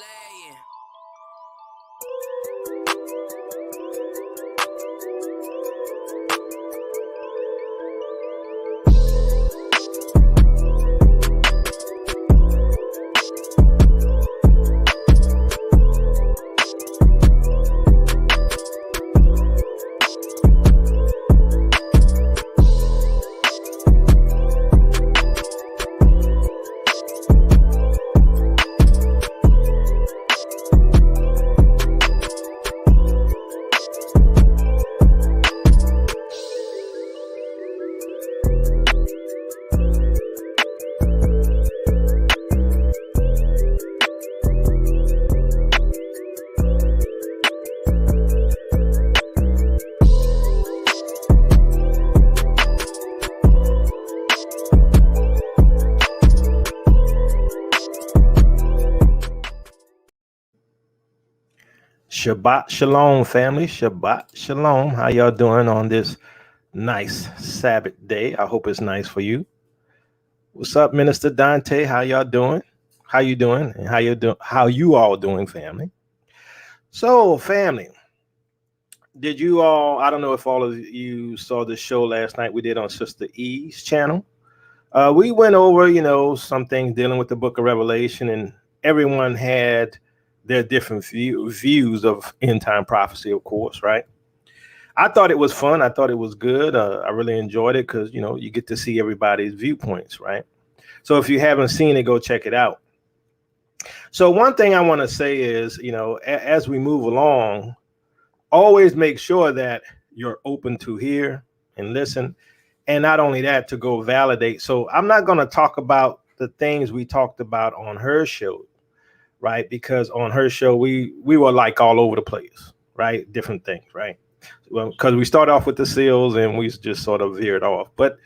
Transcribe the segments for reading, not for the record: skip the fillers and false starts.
slaying. Shabbat Shalom, family. Shabbat Shalom. How y'all doing on this nice Sabbath day? I hope it's nice for you. What's up, Minister Dante? How y'all doing? How you doing? And how you all doing, family? So, family, did you all, I don't know if all of you saw the show last night we did on Sister E's channel. We went over, some things dealing with the book of Revelation, and everyone had their different views of end time prophecy, of course, right? I thought it was fun. I thought it was good. I really enjoyed it because, you get to see everybody's viewpoints, right? So if you haven't seen it, go check it out. So one thing I want to say is, as we move along, always make sure that you're open to hear and listen. And not only that, to go validate. So I'm not going to talk about the things we talked about on her show, right? Because on her show, we were like all over the place, right? Different things, right? Well, because we started off with the seals and we just sort of veered off, but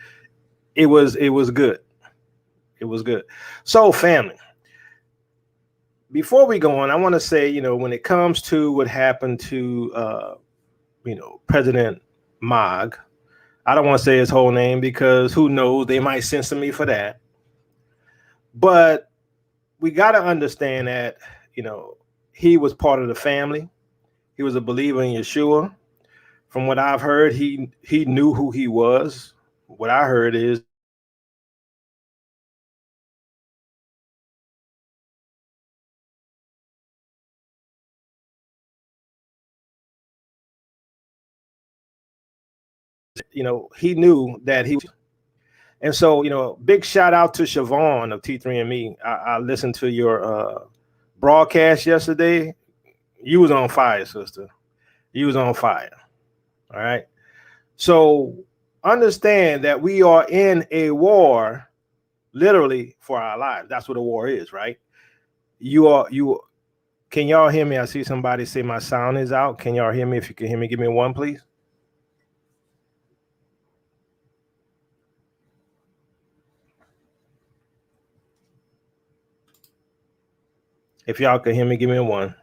it was good. It was good. So, family, before we go on, I want to say, when it comes to what happened to, President Mogg, I don't want to say his whole name because who knows, they might censor me for that. But we got to understand that, he was part of the family. He was a believer in Yeshua. From what I've heard, he knew who he was. What I heard is he knew that he was. And so, big shout out to Siobhan of T3ME. I listened to your broadcast yesterday. You was on fire, sister. You was on fire. All right. So understand that we are in a war, literally, for our lives. That's what a war is, right? Can y'all hear me? I see somebody say my sound is out. Can y'all hear me? If you can hear me, give me one, please. If y'all can hear me, give me a one.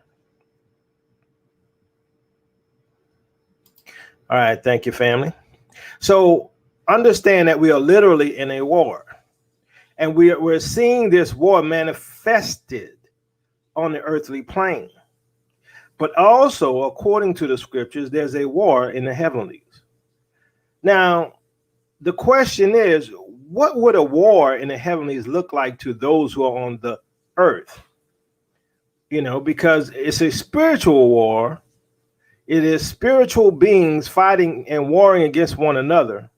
All right, thank you, family. So understand that we are literally in a war. And we're seeing this war manifested on the earthly plane. But also, according to the scriptures, there's a war in the heavenlies. Now, the question is, what would a war in the heavenlies look like to those who are on the earth? Because it's a spiritual war. It is spiritual beings fighting and warring against one another,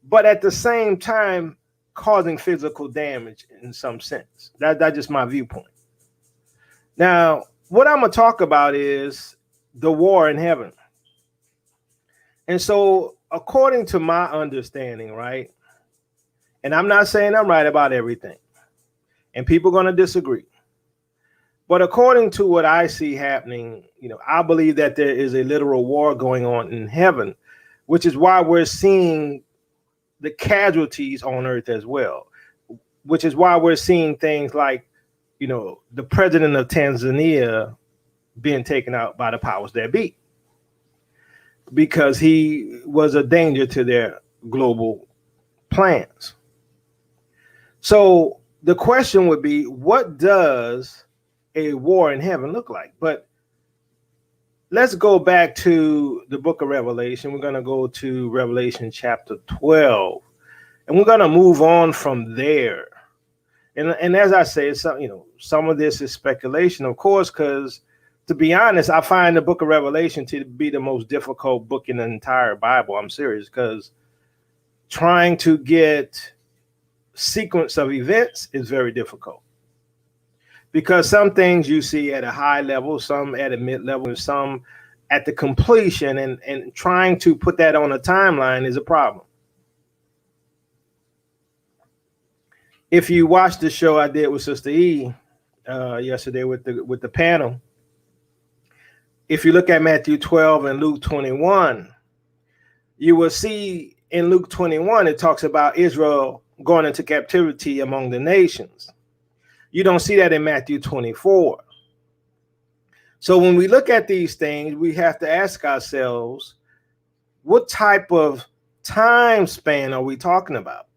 but at the same time causing physical damage in some sense. That's just my viewpoint. Now, what I'm going to talk about is the war in heaven. And so, according to my understanding, right, and I'm not saying I'm right about everything, and people are going to disagree, but according to what I see happening, I believe that there is a literal war going on in heaven, which is why we're seeing the casualties on earth as well, which is why we're seeing things like, the president of Tanzania being taken out by the powers that be, because he was a danger to their global plans. So the question would be, what does a war in heaven look like? But let's go back to the book of Revelation. We're going to go to Revelation chapter 12, and we're going to move on from there. And as I say, some of this is speculation, of course, because to be honest, I find the book of Revelation to be the most difficult book in the entire Bible. I'm serious, because trying to get sequence of events is very difficult, because some things you see at a high level, some at a mid level, and some at the completion, and trying to put that on a timeline is a problem. If you watched the show I did with Sister E yesterday with the panel, if you look at Matthew 12 and Luke 21, you will see in Luke 21, it talks about Israel going into captivity among the nations. You don't see that in Matthew 24. So when we look at these things, we have to ask ourselves, what type of time span are we talking about?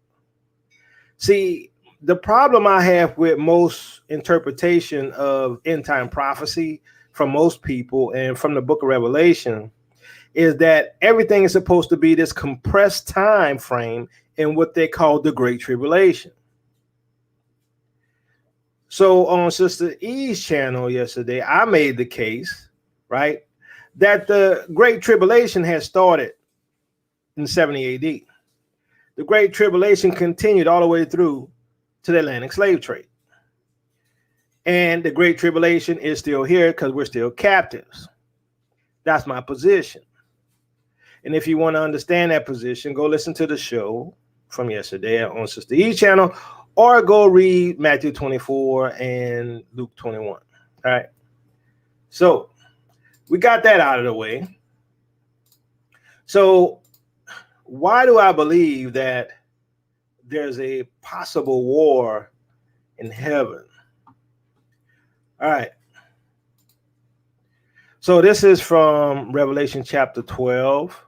See, the problem I have with most interpretation of end time prophecy from most people and from the book of Revelation is that everything is supposed to be this compressed time frame in what they call the Great Tribulation. So on Sister E's channel yesterday, I made the case, right, that the Great Tribulation had started in 70 AD. The Great Tribulation continued all the way through to the Atlantic slave trade. And the Great Tribulation is still here because we're still captives. That's my position. And if you want to understand that position, go listen to the show from yesterday on Sister E's channel, or go read Matthew 24 and Luke 21. All right. So we got that out of the way. So why do I believe that there's a possible war in heaven? All right. So this is from Revelation chapter 12.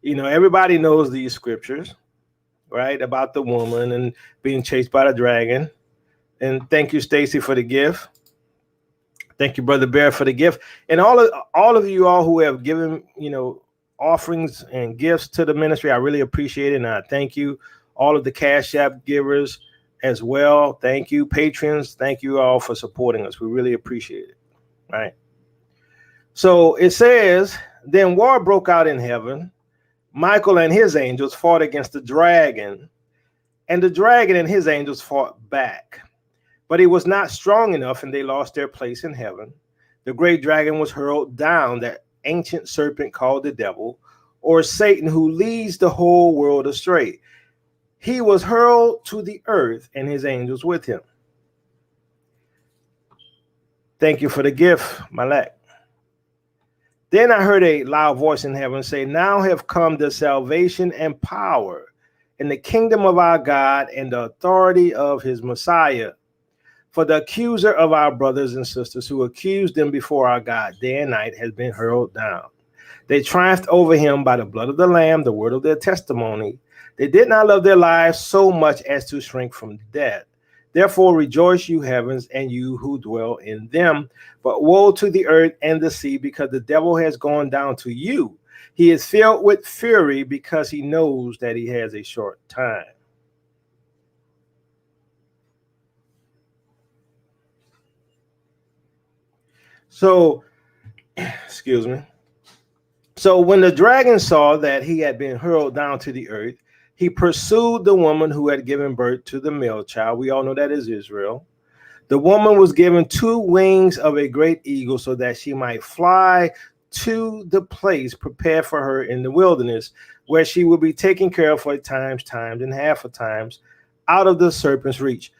Everybody knows these scriptures, right? About the woman and being chased by the dragon. And thank you, Stacy, for the gift. Thank you, Brother Bear, for the gift. And all of you all who have given, offerings and gifts to the ministry, I really appreciate it. And I thank you. All of the Cash App givers as well. Thank you. Patrons, thank you all for supporting us. We really appreciate it. Right. So it says, then war broke out in heaven. Michael and his angels fought against the dragon, and the dragon and his angels fought back. But he was not strong enough, and they lost their place in heaven. The great dragon was hurled down, that ancient serpent called the devil, or Satan, who leads the whole world astray. He was hurled to the earth, and his angels with him. Thank you for the gift, Malek. Then I heard a loud voice in heaven say, now have come the salvation and power in the kingdom of our God and the authority of his Messiah. For the accuser of our brothers and sisters who accused them before our God day and night has been hurled down. They triumphed over him by the blood of the Lamb, the word of their testimony. They did not love their lives so much as to shrink from death. Therefore rejoice, you heavens, and you who dwell in them. But woe to the earth and the sea, because the devil has gone down to you. He is filled with fury because he knows that he has a short time. So, excuse me. So when the dragon saw that he had been hurled down to the earth, he pursued the woman who had given birth to the male child. We all know that is Israel. The woman was given 2 wings of a great eagle so that she might fly to the place prepared for her in the wilderness, where she will be taken care of for times, and half a times, out of the serpent's reach.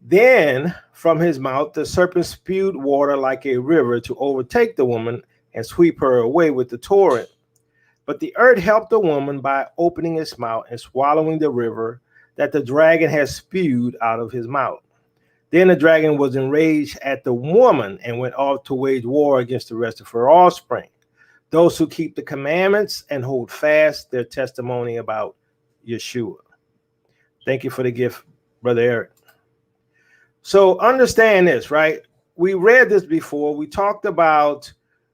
Then from his mouth the serpent spewed water like a river to overtake the woman and sweep her away with the torrent. But the earth helped the woman by opening its mouth and swallowing the river that the dragon had spewed out of his mouth. Then the dragon was enraged at the woman and went off to wage war against the rest of her offspring, those who keep the commandments and hold fast their testimony about Yeshua. Thank you for the gift, Brother Eric. So understand this, right? we read this before. We talked about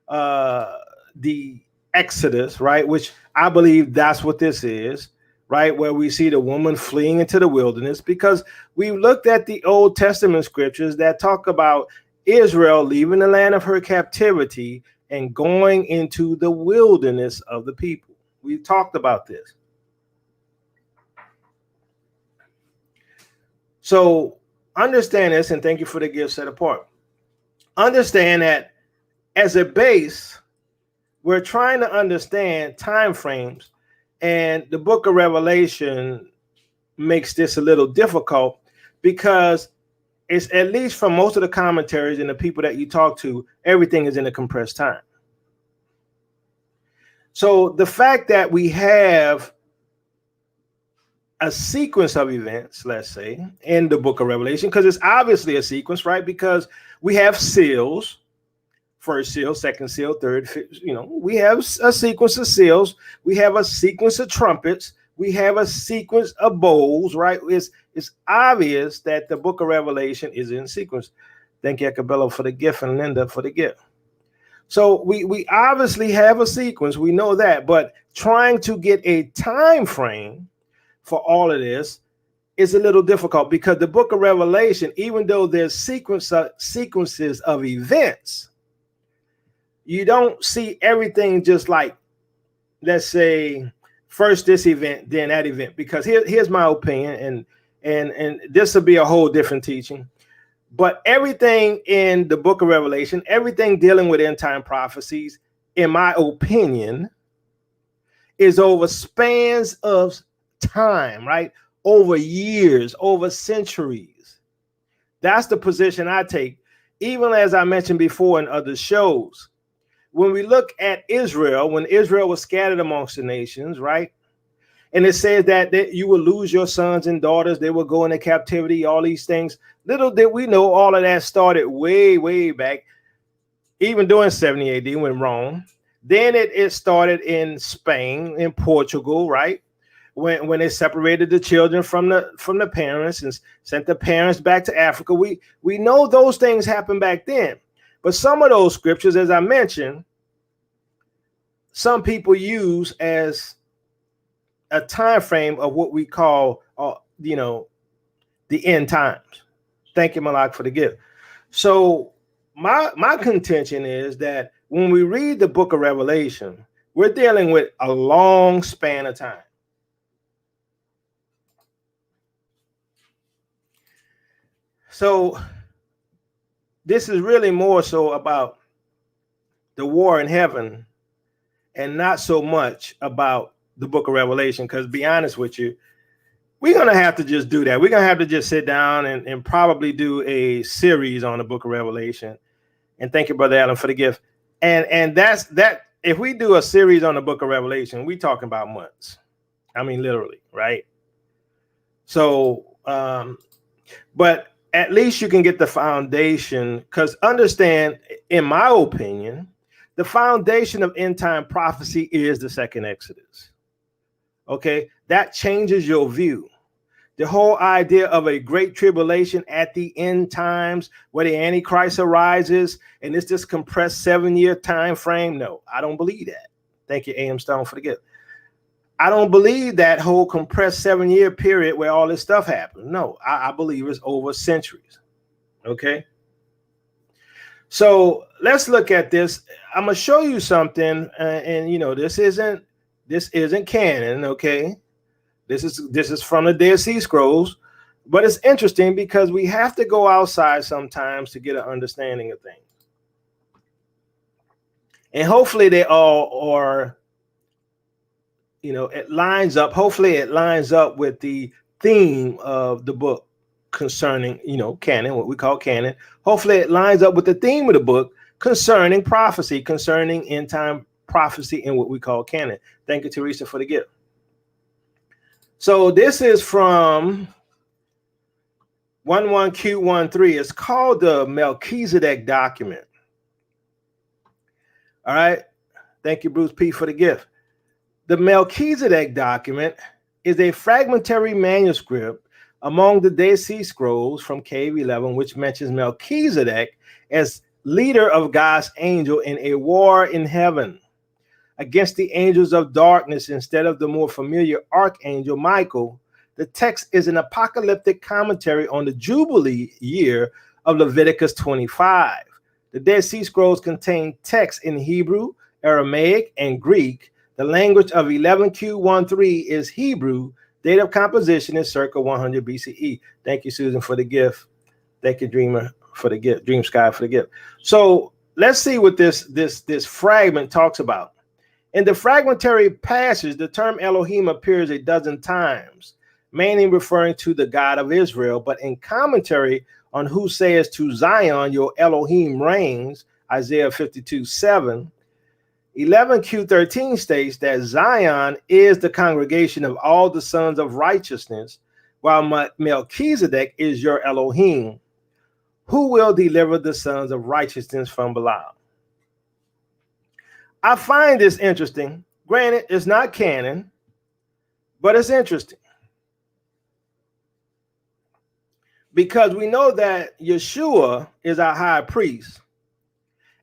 the Exodus, right? Which I believe that's what this is, right? Where we see the woman fleeing into the wilderness, because we looked at the Old Testament scriptures that talk about Israel leaving the land of her captivity and going into the wilderness of the people. We talked about this. So understand this, and thank you for the gift set apart. Understand that as a base, we're trying to understand time frames, and the book of Revelation makes this a little difficult because it's, at least from most of the commentaries and the people that you talk to, everything is in a compressed time. So the fact that we have a sequence of events, let's say, in the book of Revelation, because it's obviously a sequence, right? Because we have seals, first seal, second seal, third, we have a sequence of seals. We have a sequence of trumpets. We have a sequence of bowls, right? It's obvious that the book of Revelation is in sequence. Thank you, Cabello, for the gift, and Linda for the gift. So we obviously have a sequence. We know that, but trying to get a time frame for all of this is a little difficult, because the book of Revelation, even though there's sequences of events, you don't see everything just like, let's say, first this event, then that event. Because here's my opinion, and this will be a whole different teaching. But everything in the book of Revelation, everything dealing with end time prophecies, in my opinion, is over spans of time, right? Over years, over centuries. That's the position I take. Even as I mentioned before in other shows, when we look at Israel, when Israel was scattered amongst the nations, right? And it says that you will lose your sons and daughters. They will go into captivity, all these things. Little did we know all of that started way, way back, even during 70 AD when Rome. Then it started in Spain, in Portugal, right? When they separated the children from the parents and sent the parents back to Africa. We know those things happened back then. But some of those scriptures, as I mentioned, some people use as a time frame of what we call, the end times. Thank you, Malak, for the gift. So my contention is that when we read the book of Revelation, we're dealing with a long span of time. So this is really more so about the war in heaven and not so much about the book of Revelation. Because, be honest with you, we're going to have to just do that. We're going to have to just sit down and probably do a series on the book of Revelation. And thank you, Brother Adam, for the gift. And that's that. If we do a series on the book of Revelation, we're talking about months. I mean, literally, right? So, but at least you can get the foundation, because understand, in my opinion, the foundation of end time prophecy is the second Exodus. Okay, that changes your view. The whole idea of a great tribulation at the end times where the Antichrist arises and it's this compressed 7-year time frame. No, I don't believe that. Thank you, A.M. Stone, for the gift. I don't believe that whole compressed 7-year period where all this stuff happened. No, I believe it's over centuries. Okay. So let's look at this. I'm going to show you something. And this isn't canon. Okay. This is from the Dead Sea Scrolls, but it's interesting because we have to go outside sometimes to get an understanding of things. And hopefully they all are, it lines up. Hopefully it lines up with the theme of the book concerning, canon, what we call canon. Hopefully it lines up with the theme of the book concerning prophecy, concerning end time prophecy and what we call canon. Thank you, Teresa, for the gift. So this is from 11Q13. It's called the Melchizedek document. All right. Thank you, Bruce P, for the gift. The Melchizedek document is a fragmentary manuscript among the Dead Sea Scrolls from Cave 11, which mentions Melchizedek as leader of God's angel in a war in heaven against the angels of darkness instead of the more familiar archangel Michael. The text is an apocalyptic commentary on the Jubilee year of Leviticus 25. The Dead Sea Scrolls contain texts in Hebrew, Aramaic, and Greek. The language of 11Q13 is Hebrew. Date of composition is circa 100 BCE. Thank you, Susan, for the gift. Thank you, Dreamer, for the gift. Dream Sky for the gift. So let's see what this fragment talks about. In the fragmentary passage, the term Elohim appears a dozen times, mainly referring to the God of Israel. But in commentary on who says to Zion, your Elohim reigns, Isaiah 52:7, 11Q13 states that Zion is the congregation of all the sons of righteousness, while Melchizedek is your Elohim, who will deliver the sons of righteousness from Belial. I find this interesting. Granted, it's not canon, but it's interesting. Because we know that Yeshua is our high priest,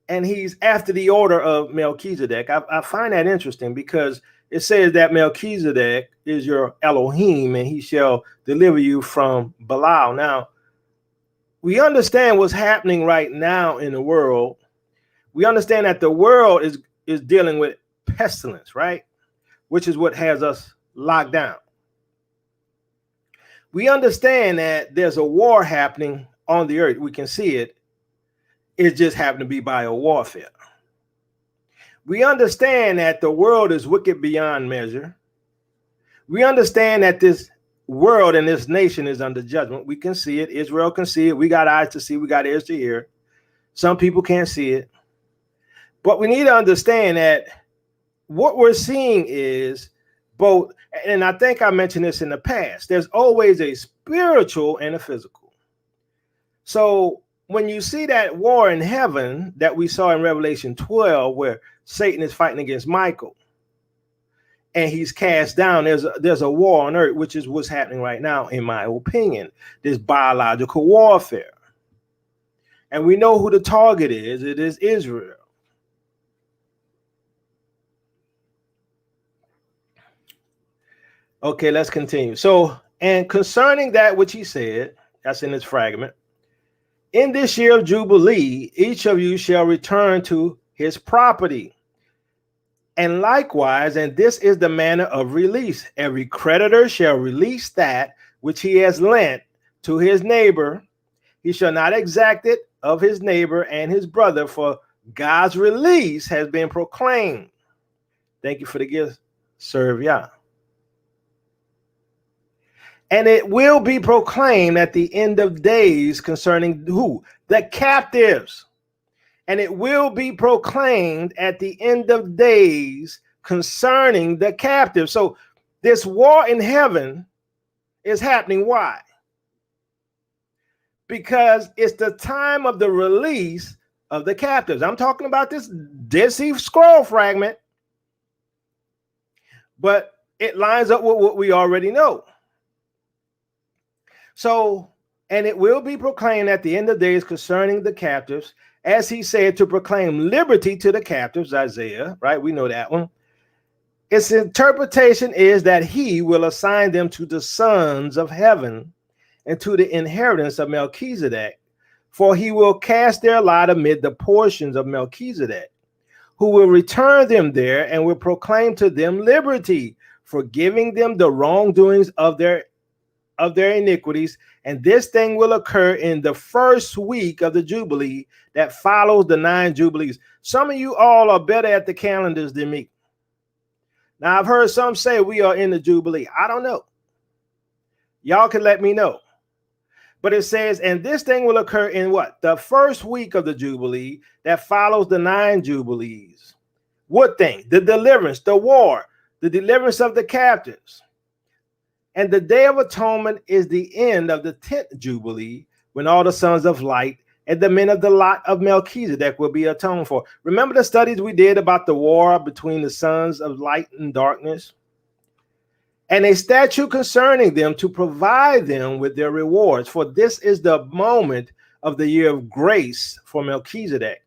and he's after the order of Melchizedek. I find that interesting because it says that Melchizedek is your Elohim, and he shall deliver you from Belial. Now, we understand what's happening right now in the world. We understand that the world is dealing with pestilence, right? Which is what has us locked down. We understand that there's a war happening on the earth. We can see it. It just happened to be bio warfare. We understand that the world is wicked beyond measure. We understand that this world and this nation is under judgment. We can see it. Israel can see it. We got eyes to see. We got ears to hear. Some people can't see it. But we need to understand that what we're seeing is both, and I think I mentioned this in the past, there's always a spiritual and a physical. So when you see that war in heaven that we saw in Revelation 12, where Satan is fighting against Michael and he's cast down, there's a war on earth, which is what's happening right now, in my opinion, this biological warfare. And we know who the target is. It is Israel. Okay, let's continue. So, and concerning that which he said, that's in this fragment, in this year of Jubilee, each of you shall return to his property. And likewise, and this is the manner of release, every creditor shall release that which he has lent to his neighbor. He shall not exact it of his neighbor and his brother, for God's release has been proclaimed. Thank you for the gift. Serve Yah. And it will be proclaimed at the end of days concerning who? The captives. And it will be proclaimed at the end of days concerning the captives. So this war in heaven is happening. Why? Because it's the time of the release of the captives. I'm talking about this Dead Sea Scroll fragment, but it lines up with what we already know. So, and it will be proclaimed at the end of days concerning the captives, as he said, to proclaim liberty to the captives, Isaiah, right? We know that one. Its interpretation is that he will assign them to the sons of heaven and to the inheritance of Melchizedek, for he will cast their lot amid the portions of Melchizedek, who will return them there and will proclaim to them liberty, forgiving them the wrongdoings of their iniquities. And this thing will occur in the first week of the Jubilee that follows the 9 Jubilees. Some of you all are better at the calendars than me. Now, I've heard some say we are in the Jubilee. I don't know. Y'all can let me know. But it says, and this thing will occur in what? The first week of the Jubilee that follows the 9 Jubilees. What thing? The deliverance, the war, the deliverance of the captives. And the Day of Atonement is the end of the 10th Jubilee, when all the sons of light and the men of the lot of Melchizedek will be atoned for. Remember the studies we did about the war between the sons of light and darkness? And a statute concerning them to provide them with their rewards. For this is the moment of the year of grace for Melchizedek.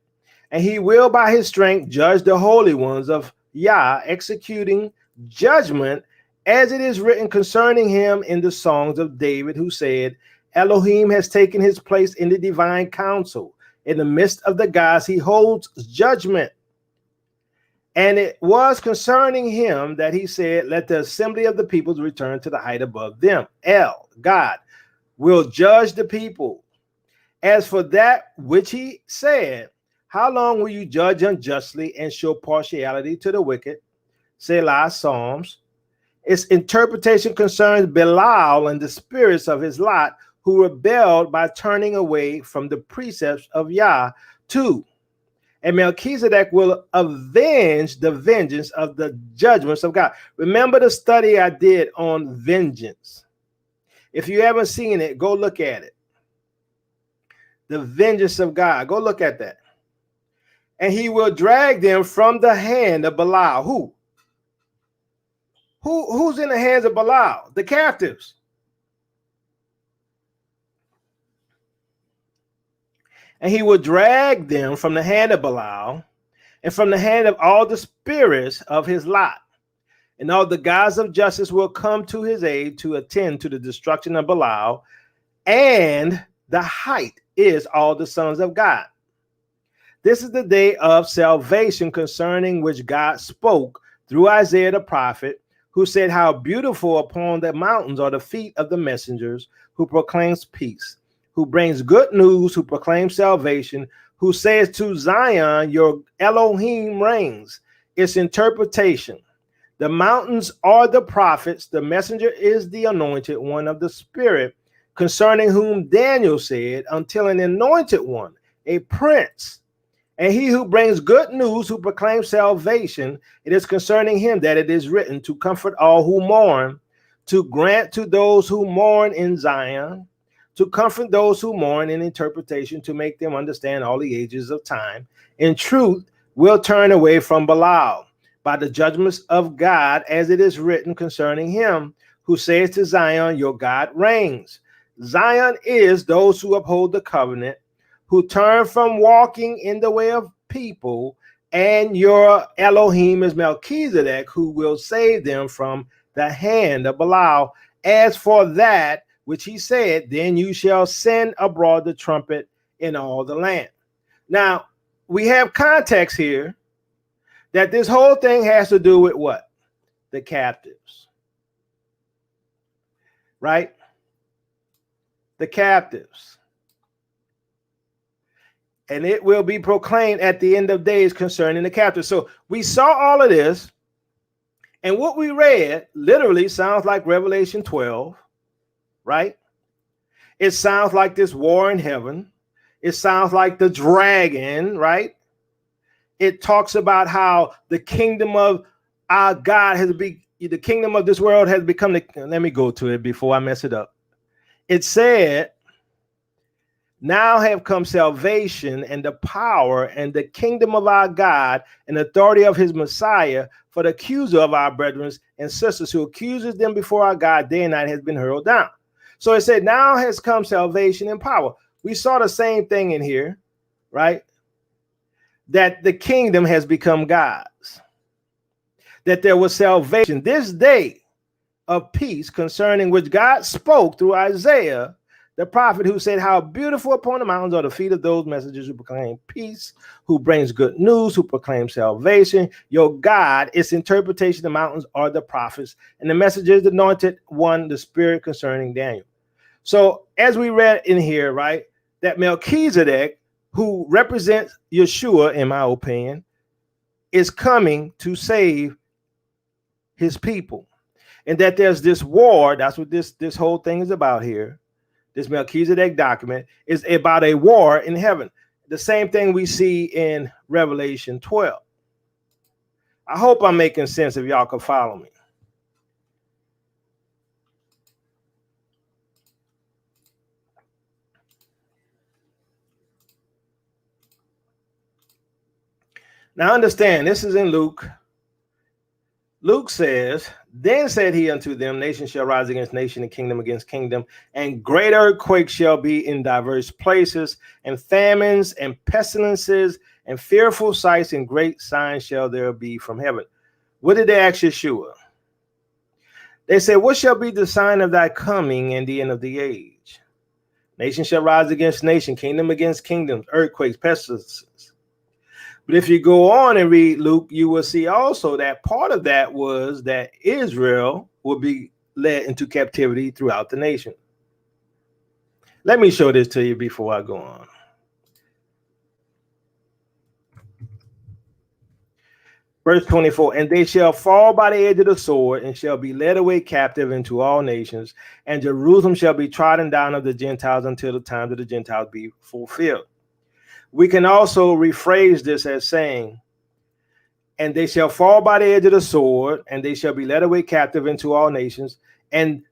And he will by his strength judge the holy ones of Yah, executing judgment as it is written concerning him in the songs of David, who said, Elohim has taken his place in the divine council. In the midst of the gods, he holds judgment. And it was concerning him that he said, let the assembly of the peoples return to the height above them. God, will judge the people. As for that which he said, how long will you judge unjustly and show partiality to the wicked? Selah, Psalms. Its interpretation concerns Belial and the spirits of his lot who rebelled by turning away from the precepts of Yah. 2. And Melchizedek will avenge the vengeance of the judgments of God. Remember the study I did on vengeance. If you haven't seen it, go look at it. The vengeance of God. Go look at that. And he will drag them from the hand of Belial. Who's in the hands of Belial? The captives. And he will drag them from the hand of Belial and from the hand of all the spirits of his lot. And all the gods of justice will come to his aid to attend to the destruction of Belial. And the height is all the sons of God. This is the day of salvation concerning which God spoke through Isaiah the prophet, who said, how beautiful upon the mountains are the feet of the messengers who proclaims peace, who brings good news, who proclaims salvation, who says to Zion, your Elohim reigns. Its interpretation. The mountains are the prophets. The messenger is the anointed one of the Spirit, concerning whom Daniel said, until an anointed one, a prince, and he who brings good news, who proclaims salvation, it is concerning him that it is written to comfort all who mourn, to grant to those who mourn in Zion, to comfort those who mourn in interpretation, to make them understand all the ages of time. In truth, will turn away from Belial by the judgments of God, as it is written concerning him, who says to Zion, your God reigns. Zion is those who uphold the covenant, who turn from walking in the way of people, and your Elohim is Melchizedek, who will save them from the hand of Belial. As for that which he said, then you shall send abroad the trumpet in all the land. Now, we have context here that this whole thing has to do with what? The captives. Right? The captives. And it will be proclaimed at the end of days concerning the captives. So we saw all of this. And what we read literally sounds like Revelation 12, right? It sounds like this war in heaven. It sounds like the dragon, right? It talks about how the kingdom of our God has been, the kingdom of this world has become the, let me go to it before I mess it up. It said, now have come salvation and the power and the kingdom of our God and authority of his Messiah, for the accuser of our brethren and sisters who accuses them before our God day and night has been hurled down. So it said, now has come salvation and power. We saw the same thing in here, right? That the kingdom has become God's. That there was salvation this day of peace, concerning which God spoke through Isaiah the prophet, who said, how beautiful upon the mountains are the feet of those messengers who proclaim peace, who brings good news, who proclaim salvation. Your God, its interpretation, the mountains are the prophets, and the messengers, the anointed one, the Spirit, concerning Daniel. So as we read in here, right, that Melchizedek, who represents Yeshua, in my opinion, is coming to save his people. And that there's this war, that's what this whole thing is about here. This Melchizedek document is about a war in heaven. The same thing we see in Revelation 12. I hope I'm making sense, if y'all can follow me. Now understand, this is in Luke Luke says, then said he unto them, nation shall rise against nation and kingdom against kingdom, and great earthquakes shall be in diverse places, and famines and pestilences and fearful sights and great signs shall there be from heaven. What did they ask Yeshua? They said, what shall be the sign of thy coming and the end of the age? Nation shall rise against nation, kingdom against kingdom, earthquakes, pestilences. But if you go on and read Luke, you will see also that part of that was that Israel will be led into captivity throughout the nation. Let me show this to you before I go on. Verse 24, and they shall fall by the edge of the sword and shall be led away captive into all nations, and Jerusalem shall be trodden down of the Gentiles until the time of the Gentiles be fulfilled. We can also rephrase this as saying, and they shall fall by the edge of the sword, and they shall be led away captive into all nations, and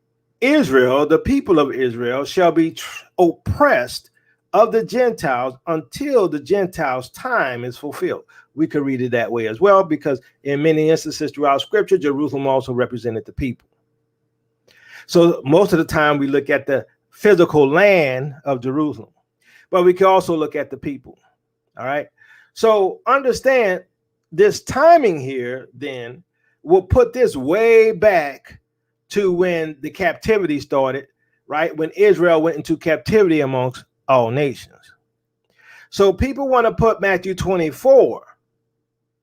Israel, the people of Israel, shall be oppressed of the Gentiles until the Gentiles' time is fulfilled. We could read it that way as well, because in many instances throughout Scripture, Jerusalem also represented the people. So most of the time we look at the physical land of Jerusalem, but we can also look at the people. All right. So understand this timing here then will put this way back to when the captivity started, right? When Israel went into captivity amongst all nations. So people want to put Matthew 24,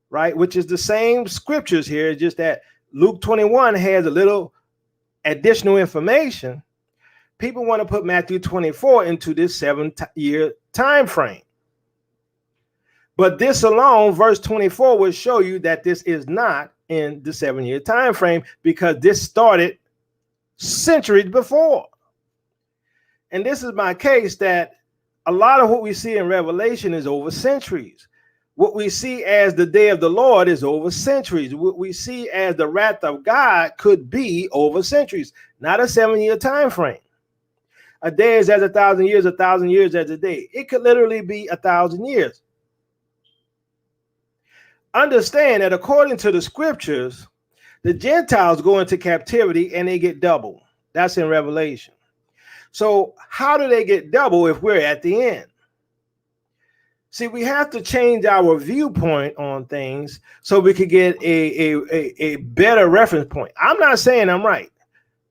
right? Which is the same scriptures here, just that Luke 21 has a little additional information. People want to put Matthew 24 into this 7-year time frame. But this alone, verse 24, will show you that this is not in the 7-year time frame, because this started centuries before. And this is my case, that a lot of what we see in Revelation is over centuries. What we see as the day of the Lord is over centuries. What we see as the wrath of God could be over centuries, not a 7-year time frame. A day is as 1,000 years, 1,000 years as a day. It could literally be 1,000 years. Understand that according to the scriptures, the Gentiles go into captivity and they get double. That's in Revelation. So how do they get double if we're at the end? See, we have to change our viewpoint on things so we could get a better reference point. I'm not saying I'm right.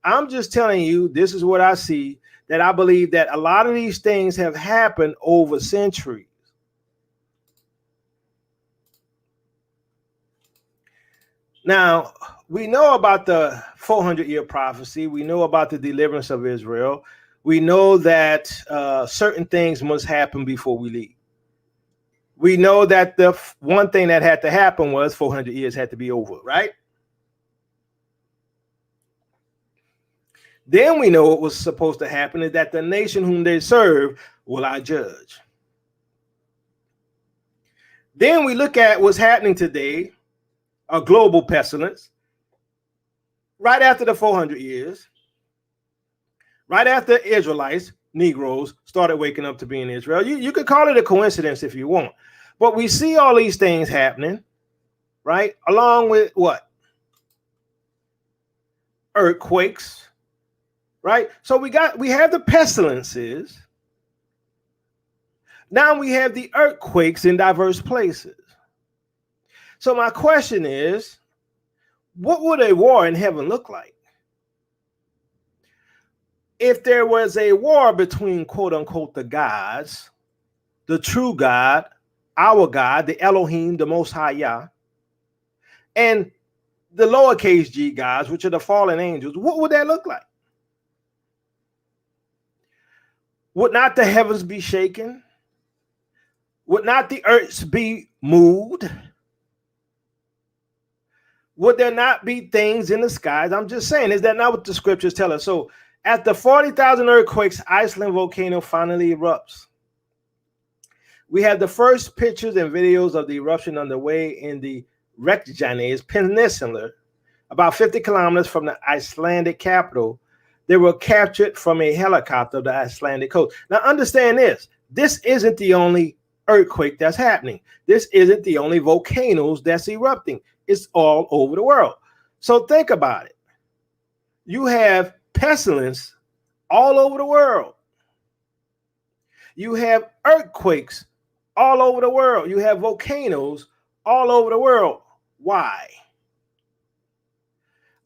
I'm just telling you, this is what I see, that I believe that a lot of these things have happened over centuries. Now, we know about the 400-year prophecy. We know about the deliverance of Israel. We know that certain things must happen before we leave. We know that the one thing that had to happen was 400 years had to be over, right? Then we know what was supposed to happen is that the nation whom they serve will I judge. Then we look at what's happening today, a global pestilence, right after the 400 years, right after Israelites, Negroes, started waking up to be in Israel. You could call it a coincidence if you want, but we see all these things happening, right? Along with what? Earthquakes, right? So we have the pestilences. Now we have the earthquakes in diverse places. So my question is, what would a war in heaven look like? If there was a war between, quote unquote, the gods, the true God, our God, the Elohim, the Most High Yah, and the lowercase g gods, which are the fallen angels, what would that look like? Would not the heavens be shaken? Would not the earth be moved? Would there not be things in the skies? I'm just saying, is that not what the scriptures tell us? So after 40,000 earthquakes, Iceland volcano finally erupts. We have the first pictures and videos of the eruption underway in the Reykjanes Peninsula, about 50 kilometers from the Icelandic capital. They were captured from a helicopter of the Icelandic coast. Now understand this. This isn't the only earthquake that's happening. This isn't the only volcanoes that's erupting. It's all over the world. So think about it. You have pestilence all over the world. You have earthquakes all over the world. You have volcanoes all over the world. Why?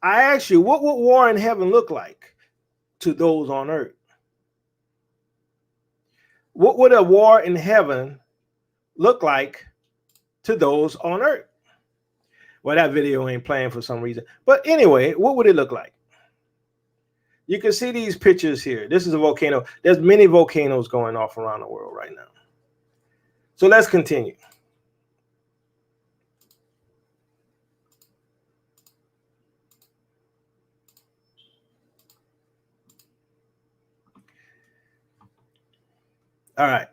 I ask you, what would war in heaven look like to those on earth? What would a war in heaven look like to those on earth? Well, that video ain't playing for some reason. But anyway, what would it look like? You can see these pictures here. This is a volcano. There's many volcanoes going off around the world right now. So let's continue. All right.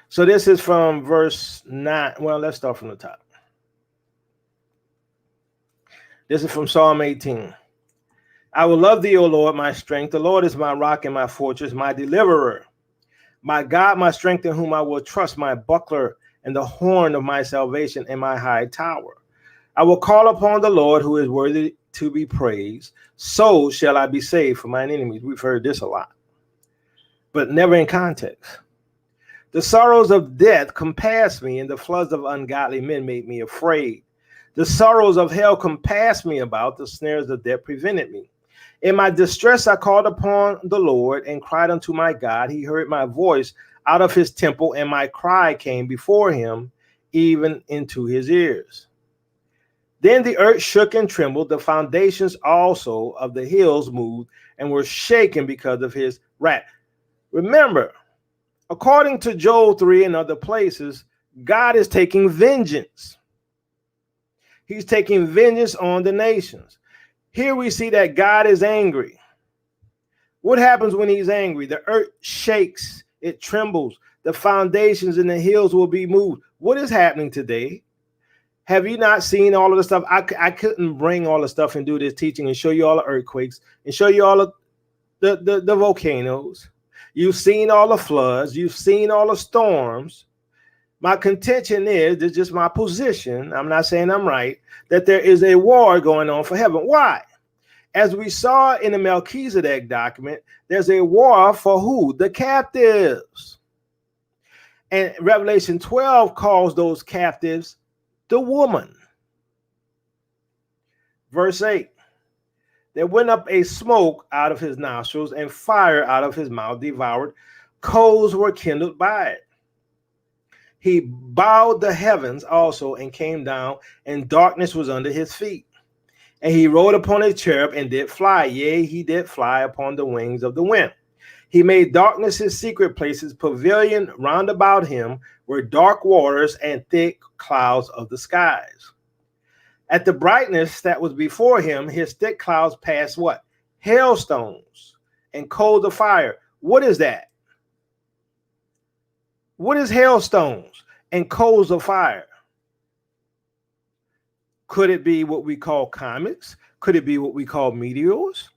So this is from verse 9. Well, let's start from the top. This is from Psalm 18. I will love thee, O Lord, my strength. The Lord is my rock and my fortress, my deliverer. My God, my strength, in whom I will trust, my buckler and the horn of my salvation and my high tower. I will call upon the Lord, who is worthy to be praised. So shall I be saved from mine enemies. We've heard this a lot, but never in context. The sorrows of death compassed me, and the floods of ungodly men made me afraid. The sorrows of hell compassed me about, the snares of death prevented me. In my distress I called upon the Lord and cried unto my God. He heard my voice out of his temple, and my cry came before him, even into his ears. Then the earth shook and trembled. The foundations also of the hills moved and were shaken because of his wrath. Remember, according to Joel 3 and other places, God is taking vengeance. He's taking vengeance on the nations. Here we see that God is angry. What happens when he's angry? The earth shakes, it trembles. The foundations and the hills will be moved. What is happening today? Have you not seen all of the stuff? I couldn't bring all the stuff and do this teaching and show you all the earthquakes and show you all of the volcanoes. You've seen all the floods. You've seen all the storms. My contention is, this is just my position, I'm not saying I'm right, that there is a war going on for heaven. Why? As we saw in the Melchizedek document, there's a war for who? The captives. And Revelation 12 calls those captives the woman. Verse 8. There went up a smoke out of his nostrils, and fire out of his mouth devoured. Coals were kindled by it. He bowed the heavens also and came down, and darkness was under his feet. And he rode upon a cherub and did fly. Yea, he did fly upon the wings of the wind. He made darkness his secret places. Pavilion round about him were dark waters and thick clouds of the skies. At the brightness that was before him, his thick clouds passed what? Hailstones and coals of fire. What is that? What is hailstones and coals of fire? Could it be what we call comets? Could it be what we call meteors?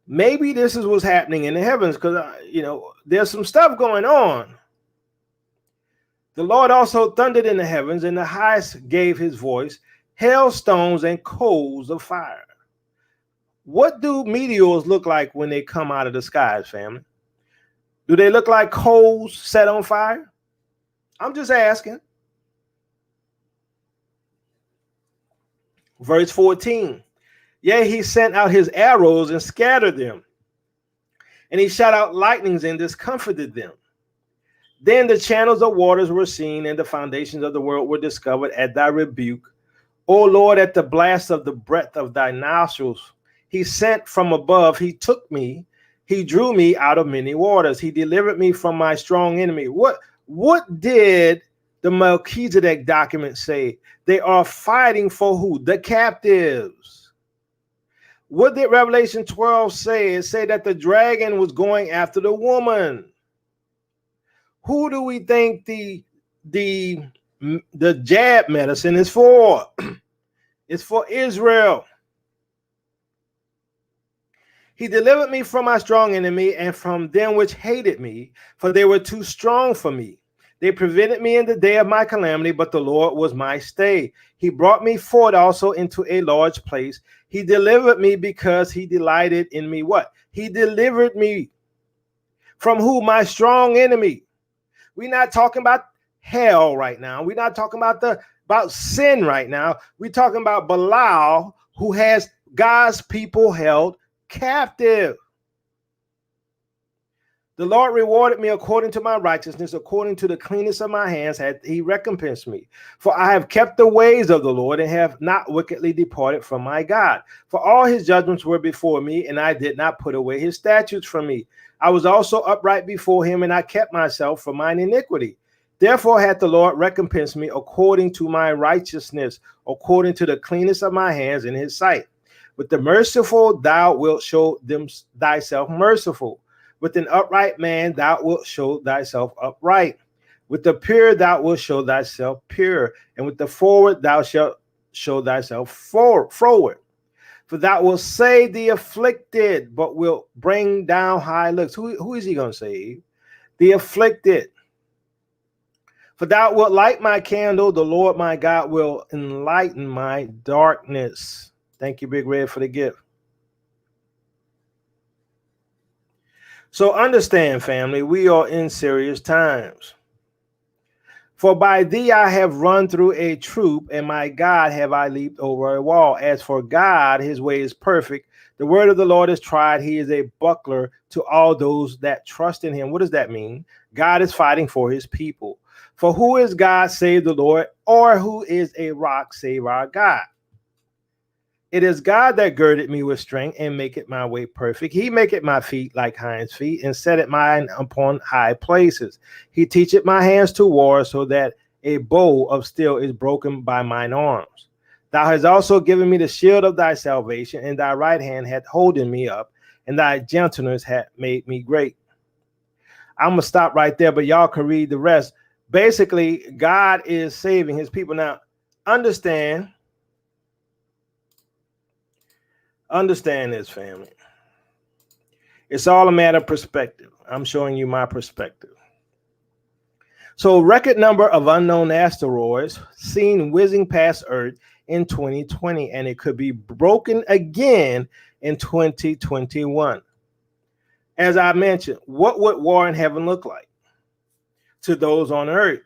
Maybe this is what's happening in the heavens, because, there's some stuff going on. The Lord also thundered in the heavens, and the highest gave his voice, hailstones and coals of fire. What do meteors look like when they come out of the skies, family? Do they look like coals set on fire? I'm just asking. Verse 14. Yea, he sent out his arrows and scattered them. And he shot out lightnings and discomfited them. Then the channels of waters were seen, and the foundations of the world were discovered at thy rebuke. O Lord, at the blast of the breath of thy nostrils, he sent from above, he took me, he drew me out of many waters. He delivered me from my strong enemy. What did the Melchizedek document say? They are fighting for who? The captives. What did Revelation 12 say? It said that the dragon was going after the woman. Who do we think the jab medicine is for? It's for Israel. He delivered me from my strong enemy and from them which hated me, for they were too strong for me. They prevented me in the day of my calamity, but the Lord was my stay. He brought me forth also into a large place. He delivered me because he delighted in me. What? He delivered me from who? My strong enemy. We're not talking about hell right now. We're not talking about sin right now. We're talking about Belial, who has God's people held captive. The Lord rewarded me according to my righteousness, according to the cleanness of my hands had he recompensed me. For I have kept the ways of the Lord and have not wickedly departed from my God. For all his judgments were before me, and I did not put away his statutes from me. I was also upright before him, and I kept myself from mine iniquity. Therefore hath the Lord recompensed me according to my righteousness, according to the cleanness of my hands in his sight. With the merciful thou wilt show them thyself merciful. With an upright man thou wilt show thyself upright. With the pure thou wilt show thyself pure. And with the forward thou shalt show thyself forward. For thou wilt save the afflicted, but wilt bring down high looks. Who is he going to save? The afflicted. For thou wilt light my candle, the Lord my God will enlighten my darkness. Thank you, Big Red, for the gift. So understand, family, we are in serious times. For by thee I have run through a troop, and my God have I leaped over a wall. As for God, his way is perfect. The word of the Lord is tried. He is a buckler to all those that trust in him. What does that mean? God is fighting for his people. For who is God save the Lord, or who is a rock save our God? It is God that girded me with strength and maketh my way perfect. He maketh my feet like hinds feet and setteth mine upon high places. He teacheth my hands to war so that a bow of steel is broken by mine arms. Thou hast also given me the shield of thy salvation, and thy right hand hath holden me up, and thy gentleness hath made me great. I'm going to stop right there, but y'all can read the rest. Basically, God is saving his people. Now, understand this, family. It's all a matter of perspective. I'm showing you my perspective. So, record number of unknown asteroids seen whizzing past Earth in 2020, and it could be broken again in 2021. As I mentioned, what would war in heaven look like to those on Earth?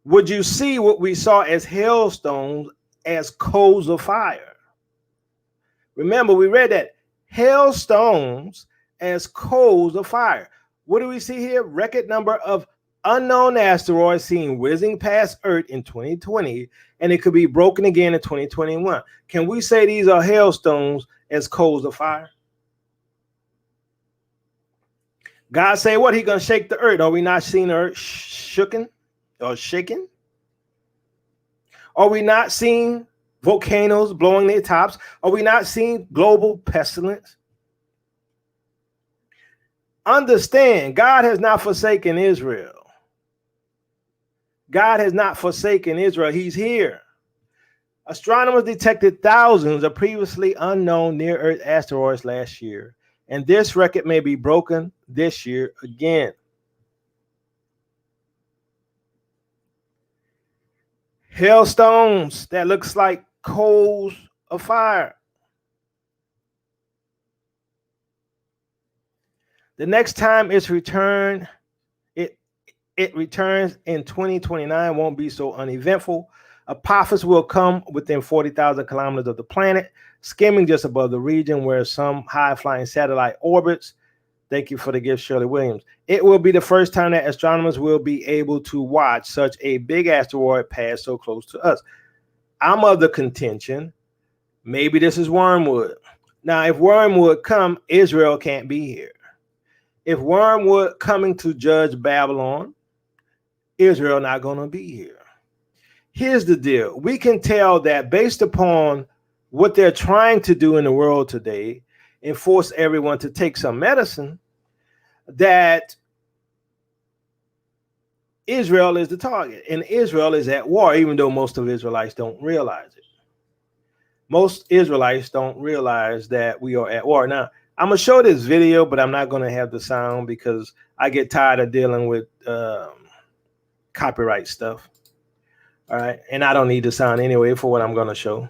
Would you see what we saw as hailstones as coals of fire? Remember, we read that hailstones as coals of fire. What do we see here? Record number of unknown asteroids seen whizzing past Earth in 2020, and it could be broken again in 2021. Can we say these are hailstones as coals of fire? God say what? He gonna shake the earth. Are we not seeing the earth shooken or shaken? Are we not seeing volcanoes blowing their tops? Are we not seeing global pestilence? Understand, God has not forsaken Israel. God has not forsaken Israel. He's here. Astronomers detected thousands of previously unknown near-Earth asteroids last year, and this record may be broken this year again. Hailstones that looks like coals of fire. The next time it's returned, it returns in 2029, won't be so uneventful. Apophis will come within 40,000 kilometers of the planet, skimming just above the region where some high-flying satellite orbits. Thank you for the gift, Shirley Williams. It will be the first time that astronomers will be able to watch such a big asteroid pass so close to us. I'm of the contention, maybe this is Wormwood. Now, if Wormwood come, Israel can't be here. If Wormwood coming to judge Babylon, Israel not going to be here. Here's the deal. We can tell that based upon what they're trying to do in the world today and force everyone to take some medicine, that Israel is the target, and Israel is at war, even though most of Israelites don't realize it. Most Israelites don't realize that we are at war. Now, I'm going to show this video, but I'm not going to have the sound because I get tired of dealing with copyright stuff. All right. And I don't need the sound anyway for what I'm going to show.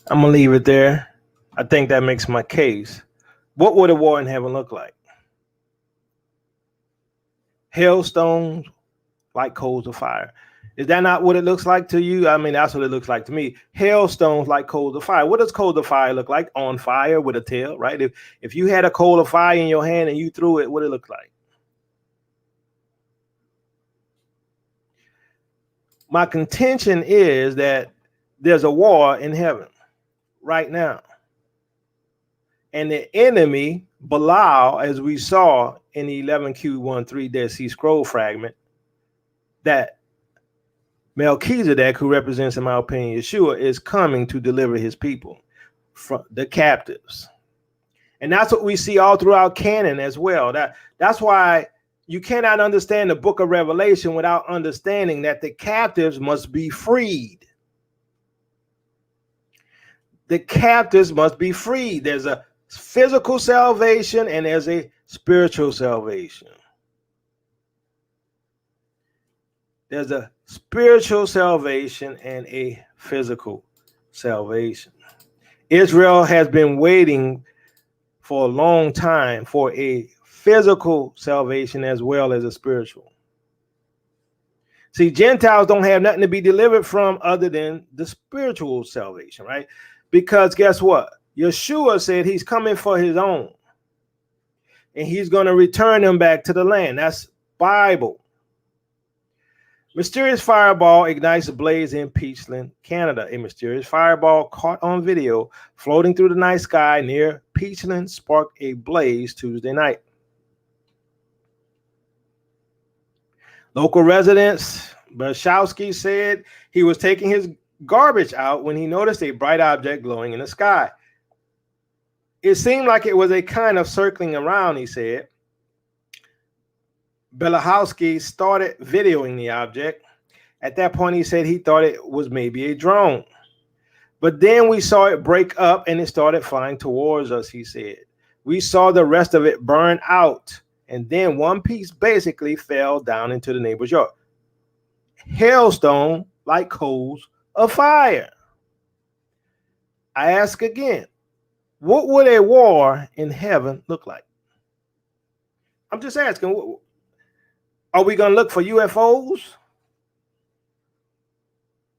I'm going to leave it there. I think that makes my case. What would a war in heaven look like? Hailstones like coals of fire. Is that not what it looks like to you? I mean, that's what it looks like to me. Hailstones like coals of fire. What does coals of fire look like? On fire with a tail, right? If you had a coal of fire in your hand and you threw it, what would it look like? My contention is that there's a war in heaven right now. And the enemy, Belial, as we saw in the 11Q13 Dead Sea Scroll fragment, that Melchizedek, who represents, in my opinion, Yeshua, is coming to deliver his people from the captives. And that's what we see all throughout canon as well. That's why you cannot understand the book of Revelation without understanding that the captives must be freed. The captives must be freed. There's a physical salvation and there's a spiritual salvation. There's a spiritual salvation and a physical salvation. Israel has been waiting for a long time for a physical salvation as well as a spiritual. See, Gentiles don't have nothing to be delivered from other than the spiritual salvation, right? Because guess what? Yeshua said he's coming for his own. And he's going to return them back to the land. That's Bible. Mysterious fireball ignites a blaze in Peachland, Canada. A mysterious fireball caught on video floating through the night sky near Peachland sparked a blaze Tuesday night. Local residents, Bashowski, said he was taking his garbage out when he noticed a bright object glowing in the sky. It seemed like it was a kind of circling around, he said. Belahowski started videoing the object. At that point, he said he thought it was maybe a drone. But then we saw it break up and it started flying towards us, he said. We saw the rest of it burn out. And then one piece basically fell down into the neighbor's yard. Hailstone like coals of fire. I ask again, what would a war in heaven look like? I'm just asking, are we going to look for UFOs?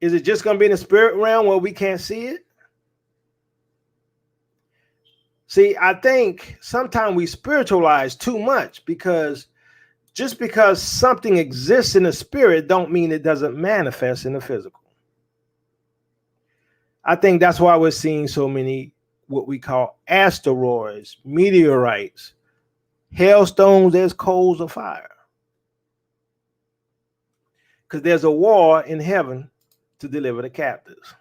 Is it just going to be in the spirit realm where we can't see it? See, I think sometimes we spiritualize too much because just because something exists in the spirit don't mean it doesn't manifest in the physical. I think that's why we're seeing so many what we call asteroids, meteorites, hailstones as coals of fire. Because there's a war in heaven to deliver the captives.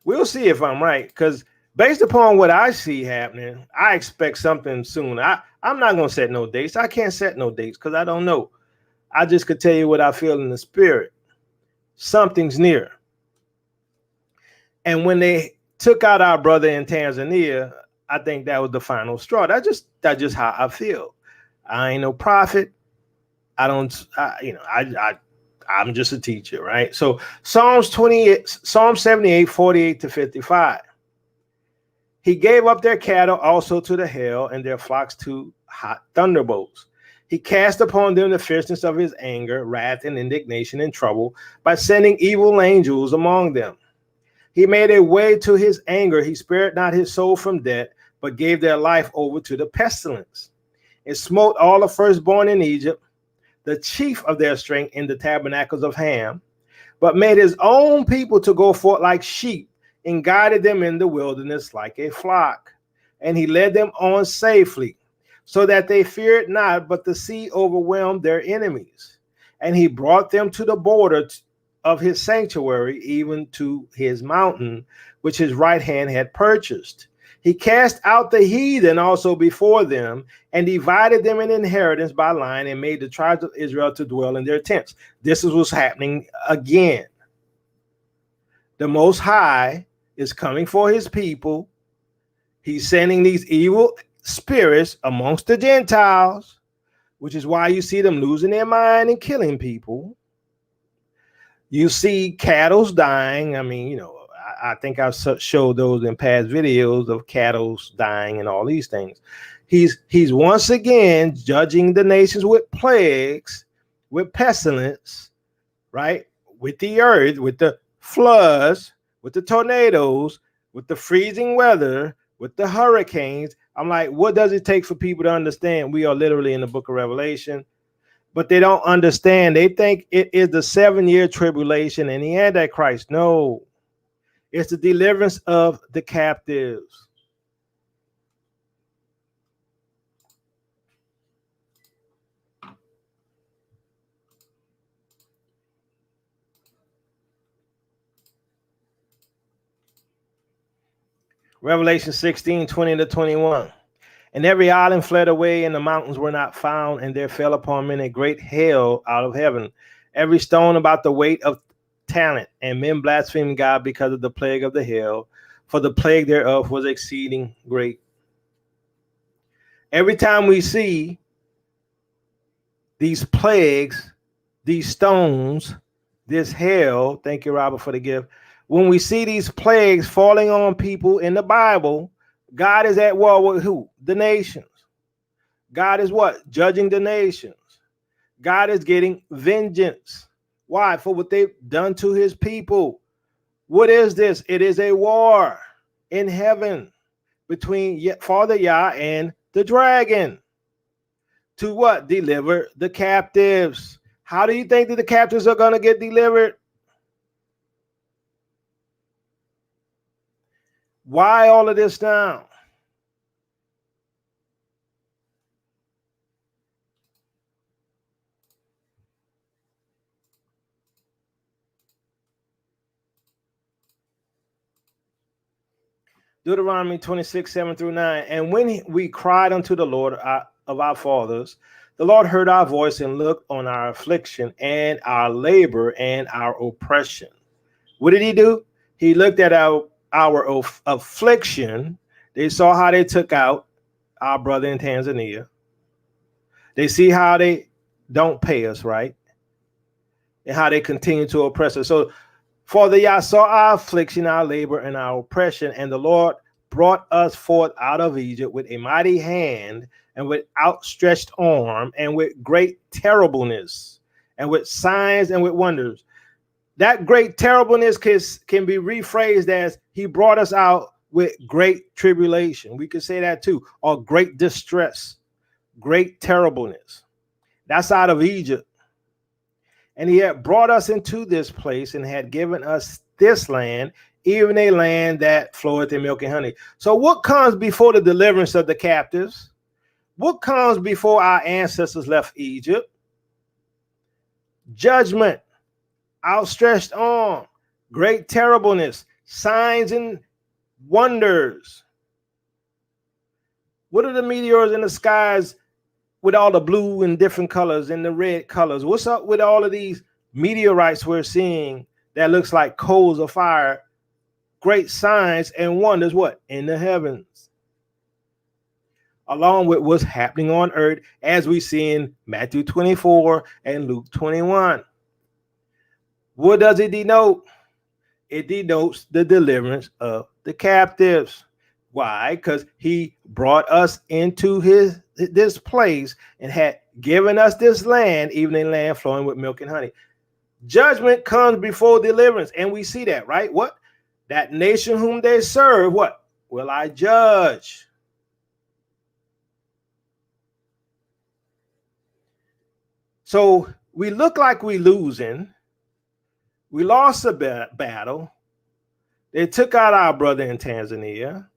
We'll see if I'm right, because based upon what I see happening, I expect something soon. I'm not going to set no dates. I can't set no dates because I don't know. I just could tell you what I feel in the spirit. Something's near. And when they took out our brother in Tanzania, I think that was the final straw. That's just how I feel. I ain't no prophet. I'm just a teacher, right? So Psalm 78, 48 to 55. He gave up their cattle also to the hail and their flocks to hot thunderbolts. He cast upon them the fierceness of his anger, wrath, and indignation and trouble by sending evil angels among them. He made a way to his anger. He spared not his soul from death, but gave their life over to the pestilence. And smote all the firstborn in Egypt, the chief of their strength in the tabernacles of Ham, but made his own people to go forth like sheep, and guided them in the wilderness like a flock. And he led them on safely, so that they feared not, but the sea overwhelmed their enemies. And he brought them to the border of his sanctuary, even to his mountain, which his right hand had purchased. He cast out the heathen also before them, and divided them in inheritance by line, and made the tribes of Israel to dwell in their tents. This is what's happening again. The Most High is coming for his people. He's sending these evil spirits amongst the Gentiles, which is why you see them losing their mind and killing people. You see cattle dying. I mean, you know, I think I've showed those in past videos of cattle dying and all these things. He's once again judging the nations with plagues, with pestilence, right? With the earth, with the floods, with the tornadoes, with the freezing weather, with the hurricanes. I'm like, what does it take for people to understand? We are literally in the book of Revelation, but they don't understand. They think it is the 7-year tribulation and the Antichrist. No, it's the deliverance of the captives. Revelation 16:20-21. And every island fled away, and the mountains were not found, and there fell upon men a great hail out of heaven, every stone about the weight of talent, and men blasphemed God because of the plague of the hail, for the plague thereof was exceeding great. Every time we see these plagues, these stones, this hail, thank you, Robert, for the gift. When we see these plagues falling on people in the Bible, God is at war with who? The nations. God is what? Judging the nations. God is getting vengeance. Why? For what they've done to his people. What is this? It is a war in heaven between Father Yah and the dragon. To what? Deliver the captives. How do you think that the captives are going to get delivered? Why all of this now? Deuteronomy 26:7-9. And when we cried unto the Lord of our fathers, the Lord heard our voice and looked on our affliction and our labor and our oppression. What did he do? He looked at our affliction. They saw how they took out our brother in Tanzania. They see how they don't pay us right and how they continue to oppress us. So Father Yah saw our affliction, our labor, and our oppression, and the Lord brought us forth out of Egypt with a mighty hand and with outstretched arm and with great terribleness and with signs and with wonders. That great terribleness can be rephrased as he brought us out with great tribulation. We could say that too, or great distress, great terribleness. That's out of Egypt. And he had brought us into this place and had given us this land, even a land that floweth in milk and honey. So what comes before the deliverance of the captives? What comes before our ancestors left Egypt? Judgment, outstretched arm, great terribleness, signs and wonders. What are the meteors in the skies with all the blue and different colors and the red colors? What's up with all of these meteorites we're seeing that looks like coals of fire? Great signs and wonders, what? In the heavens. Along with what's happening on earth, as we see in Matthew 24 and Luke 21. What does it denote? It denotes the deliverance of the captives. Why? Because he brought us into this place and had given us this land, even a land flowing with milk and honey. Judgment comes before deliverance, and we see that, right? What? That nation whom they serve, what? Will I judge? So we look like we losing. We lost a battle. They took out our brother in Tanzania.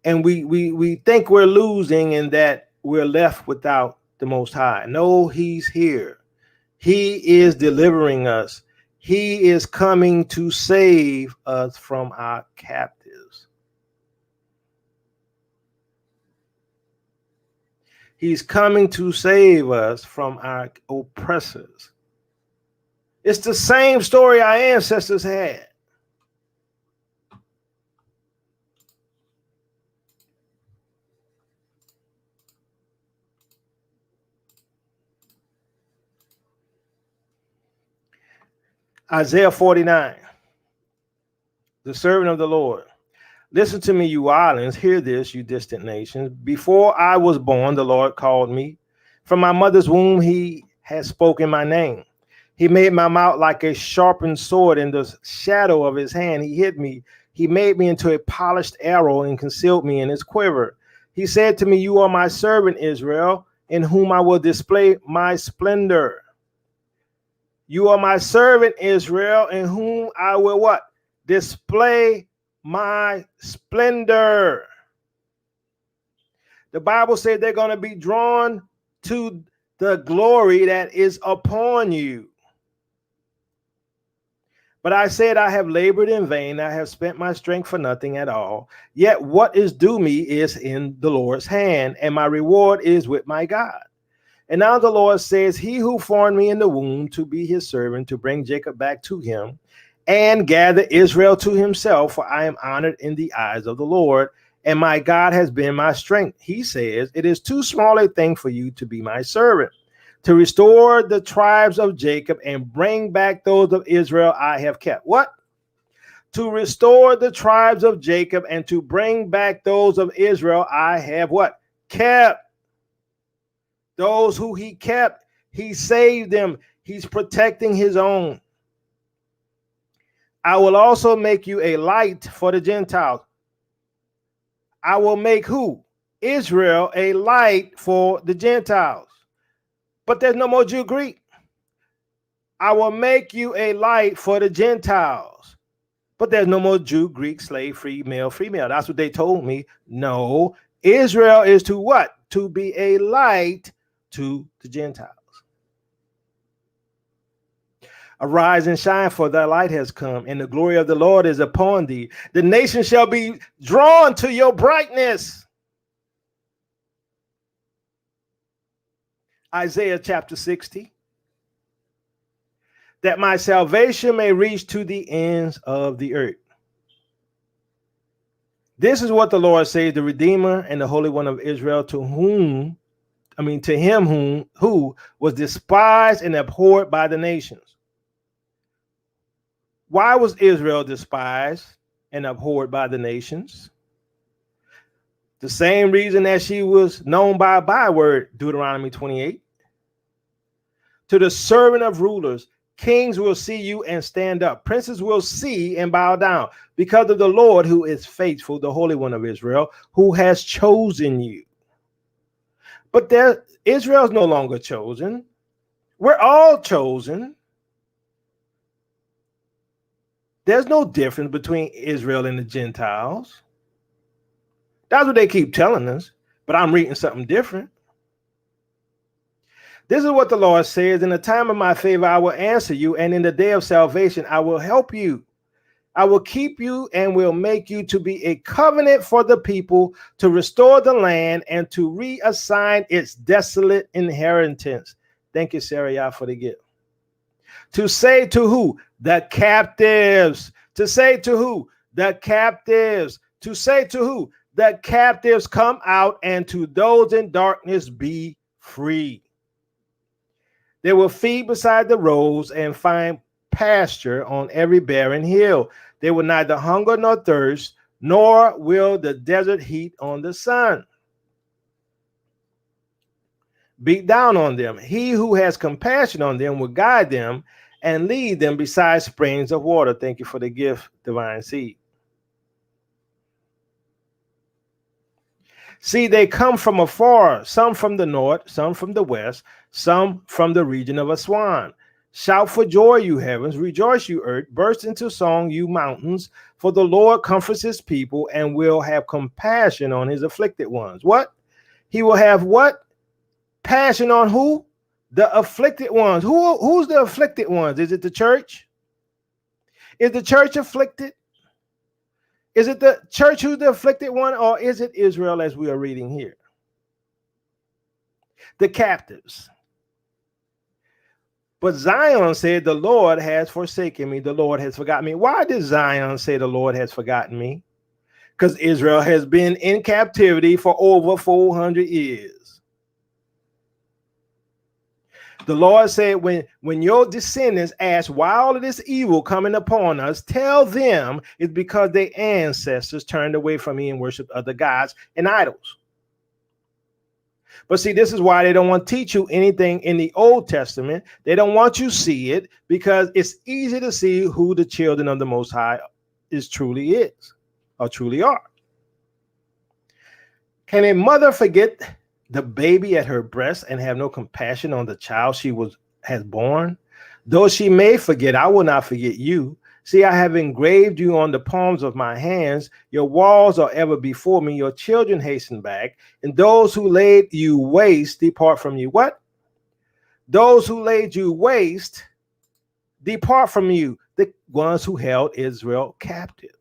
And we think we're losing and that we're left without the Most High. No, he's here. He is delivering us. He is coming to save us from our captives. He's coming to save us from our oppressors. It's the same story our ancestors had. Isaiah 49, the servant of the Lord. Listen to me, you islands. Hear this, you distant nations. Before I was born, the Lord called me. From my mother's womb, he has spoken my name. He made my mouth like a sharpened sword. In the shadow of his hand, he hid me. He made me into a polished arrow and concealed me in his quiver. He said to me, you are my servant, Israel, in whom I will display my splendor. You are my servant, Israel, in whom I will what? Display my splendor. The Bible said they're going to be drawn to the glory that is upon you. But I said, I have labored in vain. I have spent my strength for nothing at all. Yet what is due me is in the Lord's hand, and my reward is with my God. And now the Lord says, he who formed me in the womb to be his servant, to bring Jacob back to him and gather Israel to himself, for I am honored in the eyes of the Lord, and my God has been my strength. He says, it is too small a thing for you to be my servant, to restore the tribes of Jacob and bring back those of Israel I have kept. What? To restore the tribes of Jacob and to bring back those of Israel I have what? Kept. Those who he kept, he saved them. He's protecting his own. I will also make you a light for the Gentiles. I will make who? Israel a light for the Gentiles. But there's no more Jew Greek. I will make you a light for the Gentiles. But there's no more Jew, Greek, slave, free, male, female. That's what they told me. No, Israel is to what? To be a light to the Gentiles. Arise and shine, for thy light has come, and the glory of the Lord is upon thee. The nation shall be drawn to your brightness. Isaiah chapter 60. That my salvation may reach to the ends of the earth. This is what the Lord says, the Redeemer and the Holy One of Israel, to him who was despised and abhorred by the nations. Why was Israel despised and abhorred by the nations? The same reason that she was known by a byword, Deuteronomy 28. To the servant of rulers, kings will see you and stand up. Princes will see and bow down because of the Lord who is faithful, the Holy One of Israel, who has chosen you. But Israel's no longer chosen. We're all chosen. There's no difference between Israel and the Gentiles. That's what they keep telling us, but I'm reading something different. This is what the Lord says, in the time of my favor, I will answer you, and in the day of salvation, I will help you. I will keep you and will make you to be a covenant for the people, to restore the land and to reassign its desolate inheritance. Thank you, Sarah, for the gift. To say to who? The captives. To say to who? The captives. To say to who? The captives, come out, and to those in darkness be free. They will feed beside the roads and find pasture on every barren hill. They will neither hunger nor thirst, nor will the desert heat on the sun beat down on them. He who has compassion on them will guide them, and lead them beside springs of water. Thank you for the gift, divine seed. See, they come from afar, some from the north, some from the west, some from the region of Aswan. Shout for joy, you heavens, rejoice, you earth, burst into song, you mountains, for the Lord comforts his people and will have compassion on his afflicted ones. What? He will have what? Passion on who? The afflicted ones. Who's the afflicted ones? Is it the church? Is the church afflicted? Is it the church who's the afflicted one, or is it Israel as we are reading here? The captives. But Zion said, the Lord has forsaken me. The Lord has forgotten me. Why did Zion say the Lord has forgotten me? Because Israel has been in captivity for over 400 years. The Lord said, when your descendants ask why all of this evil coming upon us, tell them it's because their ancestors turned away from me and worshiped other gods and idols. But see, this is why they don't want to teach you anything in the Old Testament. They don't want you to see it because it's easy to see who the children of the Most High truly is or truly are. Can a mother forget the baby at her breast and have no compassion on the child she has born? Though she may forget, I will not forget you. See, I have engraved you on the palms of my hands. Your walls are ever before me. Your children hasten back, and those who laid you waste depart from you. What? Those who laid you waste depart from you, the ones who held Israel captive.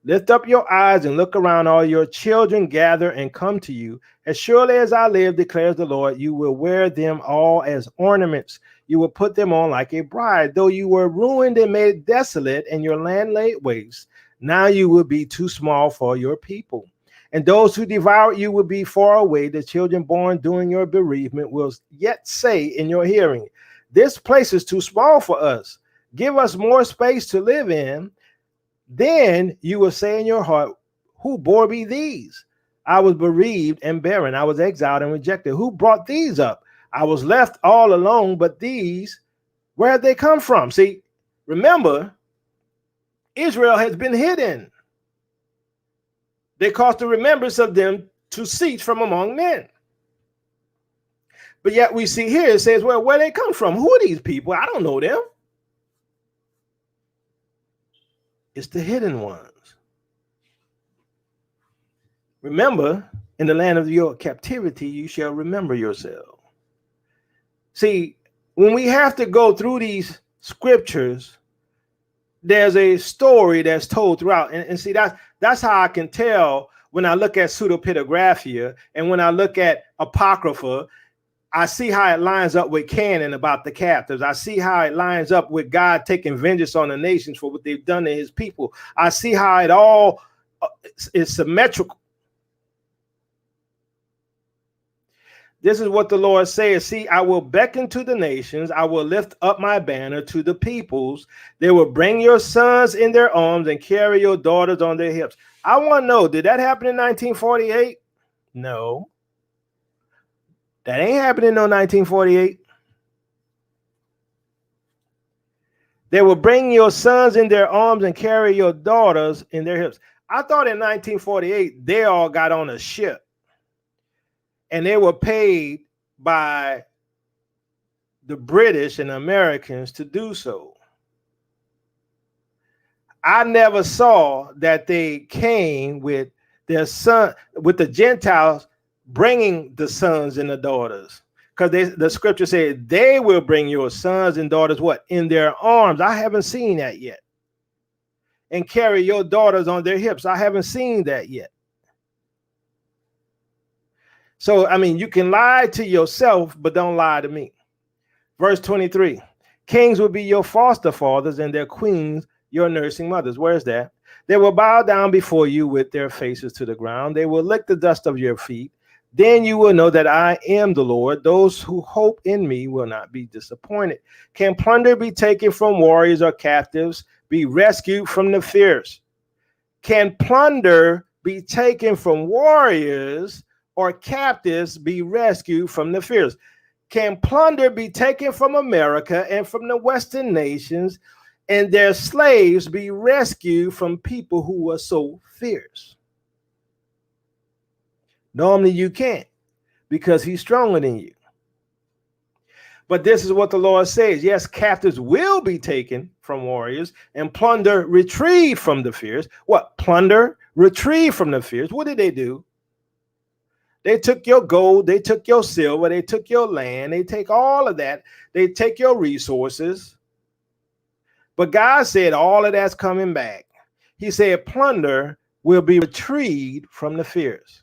Lift up your eyes and look around. All your children gather and come to you. As surely as I live, declares the Lord, you will wear them all as ornaments. You will put them on like a bride. Though you were ruined and made desolate and your land laid waste, now you will be too small for your people. And those who devour you will be far away. The children born during your bereavement will yet say in your hearing, this place is too small for us. Give us more space to live in. Then you will say in your heart, who bore me these? I was bereaved and barren. I was exiled and rejected. Who brought these up? I was left all alone, but these, where have they come from? See, remember, Israel has been hidden. They caused the remembrance of them to cease from among men. But yet we see here, it says, well, where they come from? Who are these people? I don't know them. It's the hidden ones. Remember, in the land of your captivity, you shall remember yourself. See, when we have to go through these scriptures, there's a story that's told throughout. And see, that's how I can tell when I look at pseudepigraphia and when I look at Apocrypha. I see how it lines up with canon about the captives. I see how it lines up with God taking vengeance on the nations for what they've done to his people. I see how it all is symmetrical. This is what the Lord says. See, I will beckon to the nations. I will lift up my banner to the peoples. They will bring your sons in their arms and carry your daughters on their hips. I want to know, did that happen in 1948? No. That ain't happening in 1948. They will bring your sons in their arms and carry your daughters in their hips. I thought in 1948, they all got on a ship and they were paid by the British and Americans to do so. I never saw that they came with their son, with the Gentiles bringing the sons and the daughters, because the scripture said they will bring your sons and daughters what? In their arms. I haven't seen that yet. And carry your daughters on their hips. I haven't seen that yet. So, I mean, you can lie to yourself, but don't lie to me. Verse 23, kings will be your foster fathers and their queens your nursing mothers. Where's that? They will bow down before you with their faces to the ground. They will lick the dust of your feet. Then you will know that I am the Lord. Those who hope in me will not be disappointed. Can plunder be taken from warriors or captives, be rescued from the fierce? Can plunder be taken from warriors or captives, be rescued from the fierce? can plunder be taken from America and from the Western nations, and their slaves be rescued from people who were so fierce? Normally you can't, because he's stronger than you. But this is what the Lord says. Yes, captives will be taken from warriors, and plunder retrieved from the fierce. What? Plunder retrieved from the fierce. What did they do? They took your gold, they took your silver, they took your land, they take all of that, they take your resources. But God said all of that's coming back. He said plunder will be retrieved from the fierce.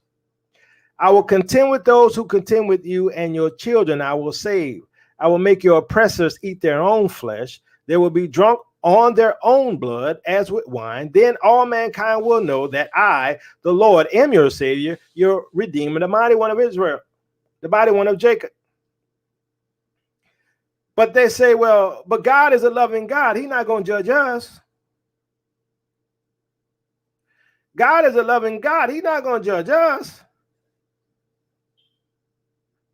I will contend with those who contend with you, and your children I will save. I will make your oppressors eat their own flesh. They will be drunk on their own blood as with wine. Then all mankind will know that I, the Lord, am your Savior, your Redeemer, the mighty one of Israel, the mighty one of Jacob. But they say, well, but God is a loving God. He's not going to judge us. God is a loving God. He's not going to judge us.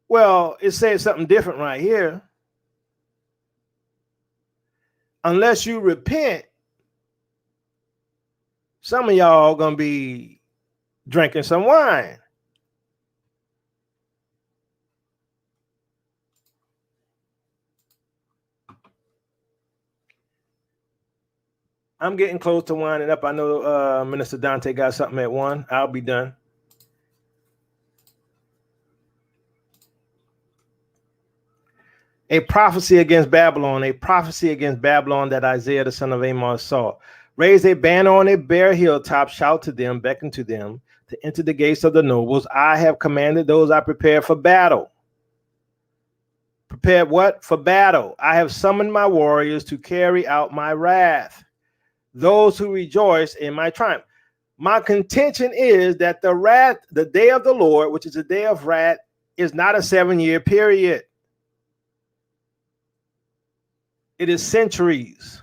Well, it says something different right here. Unless you repent, some of y'all going to be drinking some wine. I'm getting close to winding up. I know Minister Dante got something at 1. I'll be done. A prophecy against Babylon, that Isaiah the son of Amos saw. Raise a banner on a bare hilltop, shout to them, beckon to them to enter the gates of the nobles. I have commanded those I prepared for battle. Prepared what? For battle. I have summoned my warriors to carry out my wrath, those who rejoice in my triumph. My contention is that the wrath, the day of the Lord, which is a day of wrath, is not a 7-year period. It is centuries.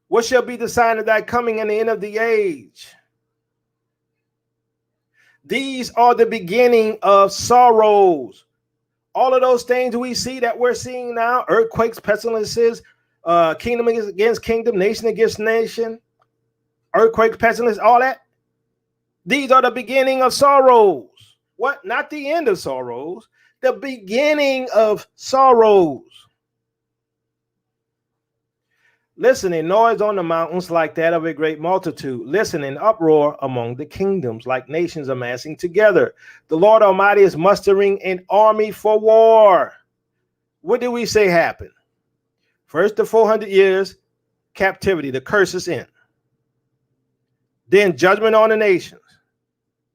What shall be the sign of thy coming and the end of the age? These are the beginning of sorrows. All of those things we see that we're seeing now, earthquakes, pestilences, kingdom against kingdom, nation against nation, earthquakes, pestilence, all that. These are the beginning of sorrows. What? Not the end of sorrows, the beginning of sorrows. Listen, a noise on the mountains like that of a great multitude. Listen, an uproar among the kingdoms like nations amassing together. The Lord Almighty is mustering an army for war. What did we say happened? First, the 400 years captivity, the curse is in. Then judgment on the nations,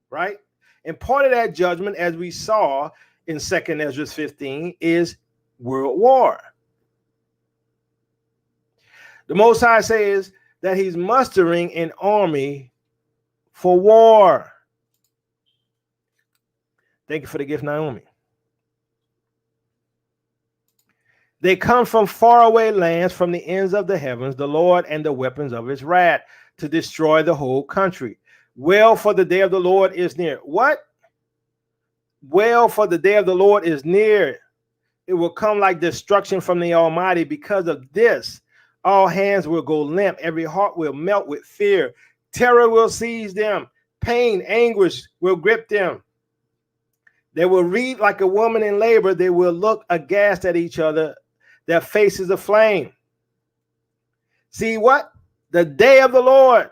right? And part of that judgment, as we saw in 2nd Ezra 15, is world war. The Most High says that he's mustering an army for war. Thank you for the gift, Naomi. They come from faraway lands, from the ends of the heavens, the Lord and the weapons of his wrath, to destroy the whole country. Well, for the day of the Lord is near. What? Well, for the day of the Lord is near. It will come like destruction from the Almighty. Because of this, all hands will go limp. Every heart will melt with fear. Terror will seize them. Pain, anguish will grip them. They will read like a woman in labor. They will look aghast at each other. Their faces aflame. See what? The day of the Lord.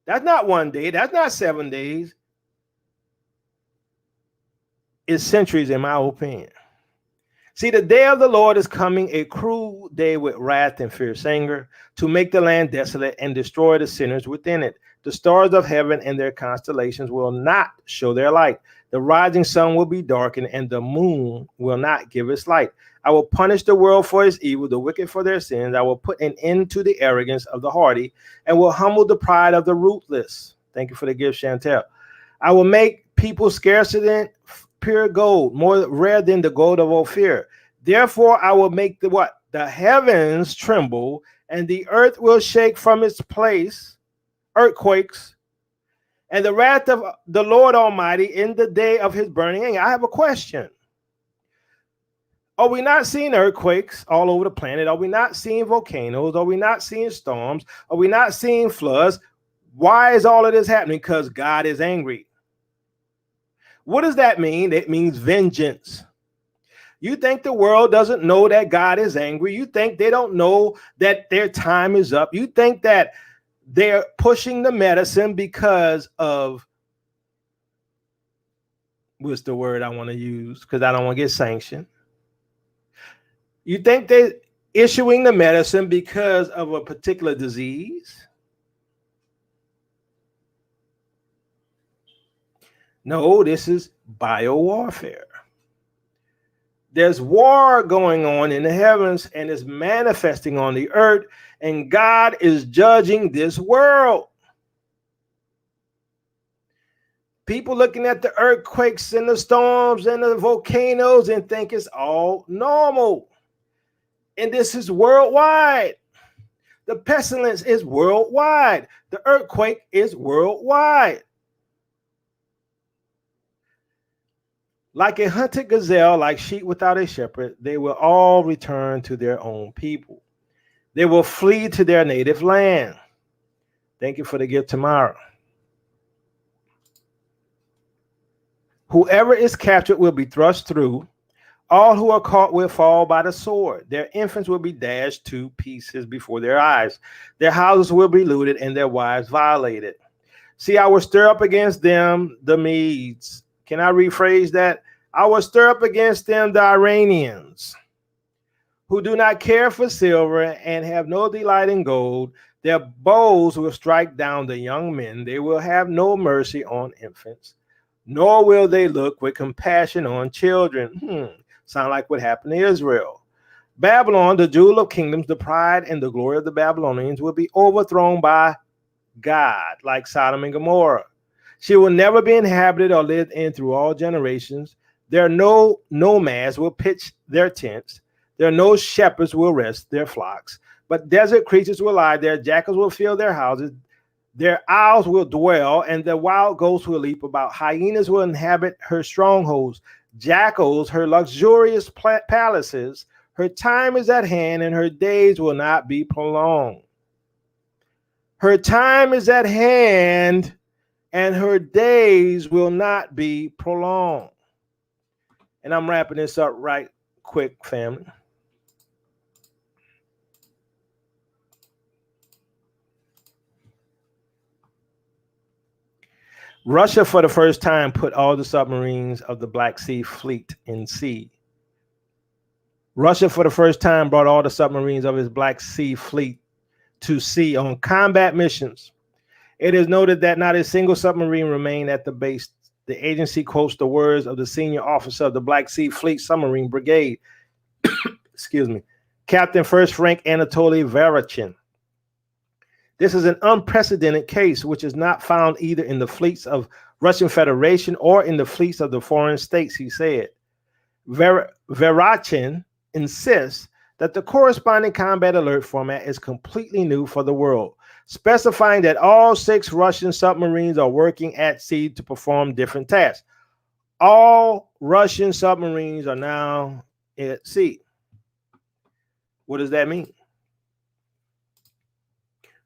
That's not one day. That's not 7 days. It's centuries, in my opinion. See, the day of the Lord is coming, a cruel day with wrath and fierce anger, to make the land desolate and destroy the sinners within it. The stars of heaven and their constellations will not show their light. The rising sun will be darkened, and the moon will not give its light. I will punish the world for its evil, the wicked for their sins. I will put an end to the arrogance of the haughty, and will humble the pride of the ruthless. Thank you for the gift, Chantel. I will make people scarcer than pure gold, more rare than the gold of Ophir. Therefore, I will make the what? The heavens tremble, and the earth will shake from its place, earthquakes, and the wrath of the Lord Almighty in the day of his burning anger. I have a question. Are we not seeing earthquakes all over the planet? Are we not seeing volcanoes? Are we not seeing storms? Are we not seeing floods? Why is all of this happening? Because God is angry. What does that mean? It means vengeance. You think the world doesn't know that God is angry? You think they don't know that their time is up? You think that they're pushing the medicine because of, what's the word I want to use? Because I don't want to get sanctioned. You think they're issuing the medicine because of a particular disease? No, this is biowarfare. There's war going on in the heavens and it's manifesting on the earth, and God is judging this world. People looking at the earthquakes and the storms and the volcanoes and think it's all normal. And this is worldwide. The pestilence is worldwide. The earthquake is worldwide. Like a hunted gazelle, like sheep without a shepherd, they will all return to their own people. They will flee to their native land. Thank you for the gift tomorrow. Whoever is captured will be thrust through. All who are caught will fall by the sword. Their infants will be dashed to pieces before their eyes. Their houses will be looted and their wives violated. See, I will stir up against them the Medes. Can I rephrase that? I will stir up against them the Iranians, who do not care for silver and have no delight in gold. Their bows will strike down the young men. They will have no mercy on infants, nor will they look with compassion on children. Sound like what happened to Israel. Babylon, the jewel of kingdoms, the pride and the glory of the Babylonians, will be overthrown by God, like Sodom and Gomorrah. She will never be inhabited or lived in through all generations. There are no nomads will pitch their tents. There are no shepherds will rest their flocks. But desert creatures will lie there. Jackals will fill their houses. Their owls will dwell, and the wild goats will leap about. Hyenas will inhabit her strongholds. Jackals, her luxurious palaces. Her time is at hand, and her days will not be prolonged. Her time is at hand, and her days will not be prolonged. And I'm wrapping this up right quick, family. Russia, for the first time, put all the submarines of the Black Sea Fleet in sea. Russia, for the first time, brought all the submarines of its Black Sea Fleet to sea on combat missions. It is noted that not a single submarine remained at the base. The agency quotes the words of the senior officer of the Black Sea Fleet Submarine Brigade, excuse me, Captain First Rank Anatoly Verachin. This is an unprecedented case which is not found either in the fleets of Russian Federation or in the fleets of the foreign states, he said. Verachin insists that the corresponding combat alert format is completely new for the world, specifying that all 6 Russian submarines are working at sea to perform different tasks. All Russian submarines are now at sea. What does that mean?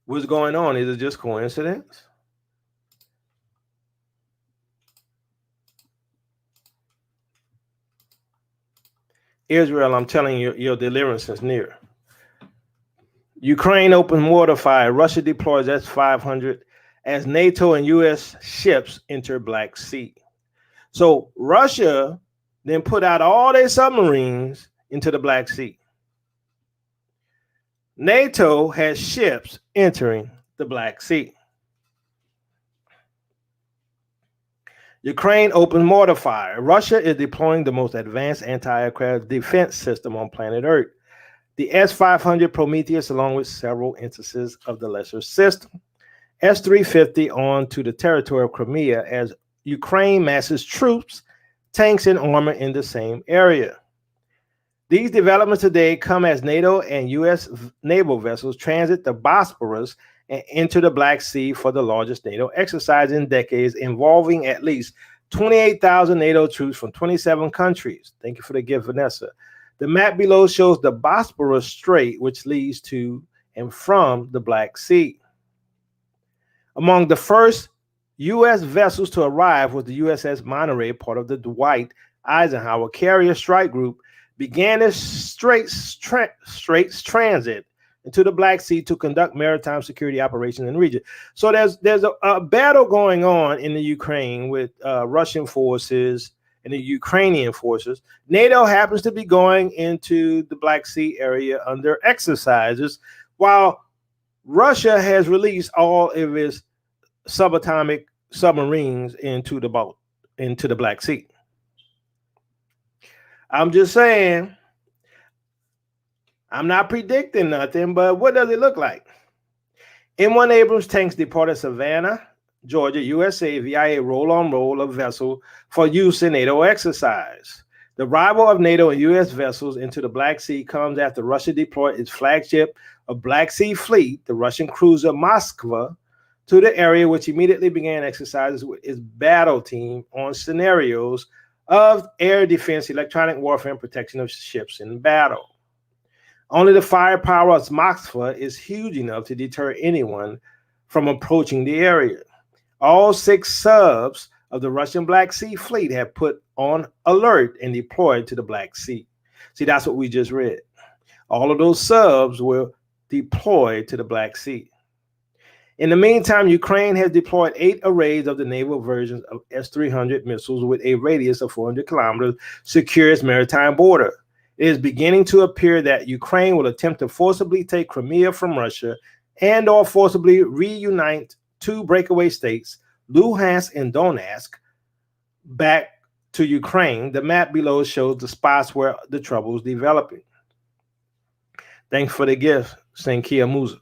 What's going on? Is it just coincidence? Israel, I'm telling you, your deliverance is near. Ukraine opens mortar fire. Russia deploys S-500 as NATO and U.S. ships enter Black Sea. So Russia then put out all their submarines into the Black Sea. NATO has ships entering the Black Sea. Ukraine opens mortar fire. Russia is deploying the most advanced anti-aircraft defense system on planet Earth, the S-500 Prometheus, along with several instances of the lesser system. S-350 onto the territory of Crimea as Ukraine masses troops, tanks, and armor in the same area. These developments today come as NATO and U.S. naval vessels transit the Bosporus and enter the Black Sea for the largest NATO exercise in decades, involving at least 28,000 NATO troops from 27 countries. Thank you for the gift, Vanessa. The map below shows the Bosporus Strait, which leads to and from the Black Sea. Among the first U.S. vessels to arrive was the USS Monterey, part of the Dwight Eisenhower Carrier Strike Group, began its straits transit into the Black Sea to conduct maritime security operations in the region. So there's a battle going on in the Ukraine with Russian forces and the Ukrainian forces. NATO happens to be going into the Black Sea area under exercises, while Russia has released all of its subatomic submarines into the Black Sea. I'm just saying, I'm not predicting nothing, but what does it look like? M1 Abrams tanks departed Savannah, Georgia, USA via a roll-on-roll of vessel for use in NATO exercise. The arrival of NATO and U.S. vessels into the Black Sea comes after Russia deployed its flagship of Black Sea Fleet, the Russian cruiser Moskva, to the area, which immediately began exercises with its battle team on scenarios of air defense, electronic warfare, and protection of ships in battle. Only the firepower of Moskva is huge enough to deter anyone from approaching the area. All 6 subs of the Russian Black Sea Fleet have put on alert and deployed to the Black Sea. See, that's what we just read. All of those subs were deployed to the Black Sea. In the meantime, Ukraine has deployed 8 arrays of the naval versions of S-300 missiles with a radius of 400 kilometers to secure its maritime border. It is beginning to appear that Ukraine will attempt to forcibly take Crimea from Russia and or forcibly reunite 2 breakaway states, Luhansk and Donetsk, back to Ukraine. The map below shows the spots where the trouble is developing. Thanks for the gift, Sankia Musa.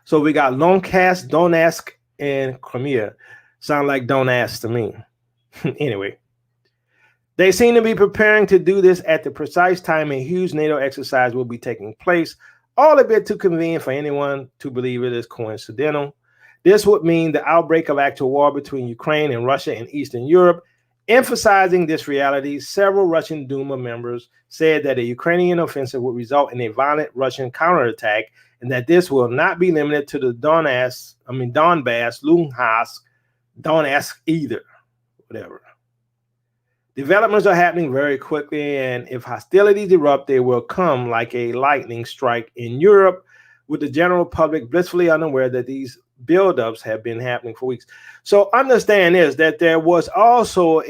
So we got Luhansk, Donetsk, and Crimea. Sound like don't ask to me. Anyway, they seem to be preparing to do this at the precise time a huge NATO exercise will be taking place, all a bit too convenient for anyone to believe it is coincidental. This would mean the outbreak of actual war between Ukraine and Russia in Eastern Europe. Emphasizing this reality, several Russian Duma members said that a Ukrainian offensive would result in a violent Russian counterattack, and that this will not be limited to the Donbass, Luhansk, Donetsk either, whatever. Developments are happening very quickly, and if hostilities erupt, they will come like a lightning strike in Europe, with the general public blissfully unaware that these buildups have been happening for weeks. So understand this, that there was also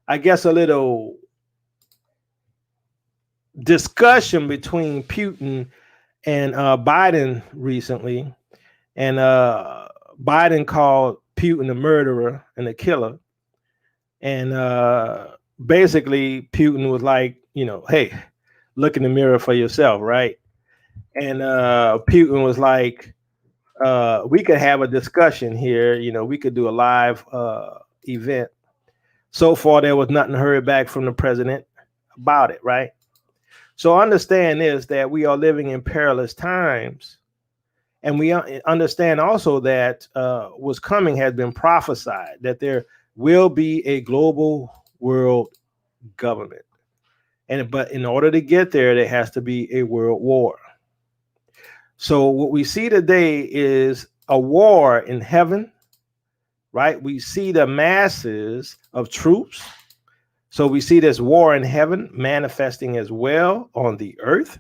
I guess a little discussion between Putin and Biden recently, and Biden called Putin a murderer and a killer, and basically Putin was like, hey, look in the mirror for yourself, right? And Putin was like, we could have a discussion here, we could do a live event. So far, there was nothing heard back from the president about it, right? So understand this, that we are living in perilous times. And we understand also that what's coming has been prophesied, that there will be a global world government. But in order to get there, there has to be a world war. So what we see today is a war in heaven, right? We see the masses of troops. So we see this war in heaven manifesting as well on the earth.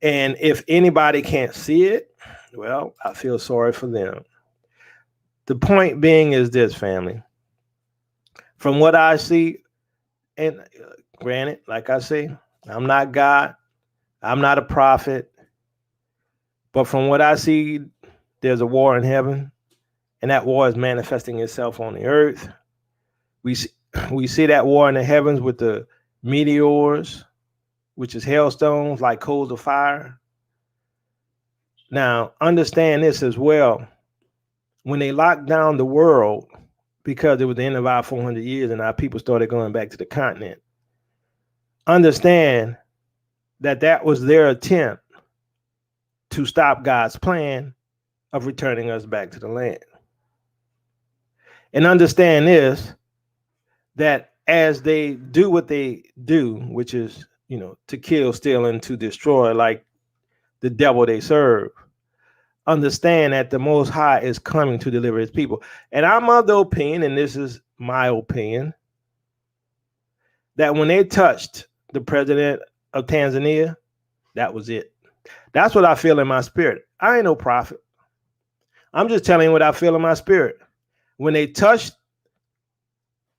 And if anybody can't see it, well, I feel sorry for them. The point being is this, family. From what I see, and granted, like I say, I'm not God, I'm not a prophet, but from what I see, there's a war in heaven, and that war is manifesting itself on the earth. We see that war in the heavens with the meteors, which is hailstones like coals of fire. Now, understand this as well. When they locked down the world, because it was the end of our 400 years and our people started going back to the continent, understand that that was their attempt to stop God's plan of returning us back to the land. And understand this, that as they do what they do, which is, to kill, steal, and to destroy, like the devil they serve, understand that the Most High is coming to deliver his people. And I'm of the opinion, and this is my opinion, that when they touched the president of Tanzania, that was it. That's what I feel in my spirit. I ain't no prophet. I'm just telling you what I feel in my spirit. When they touched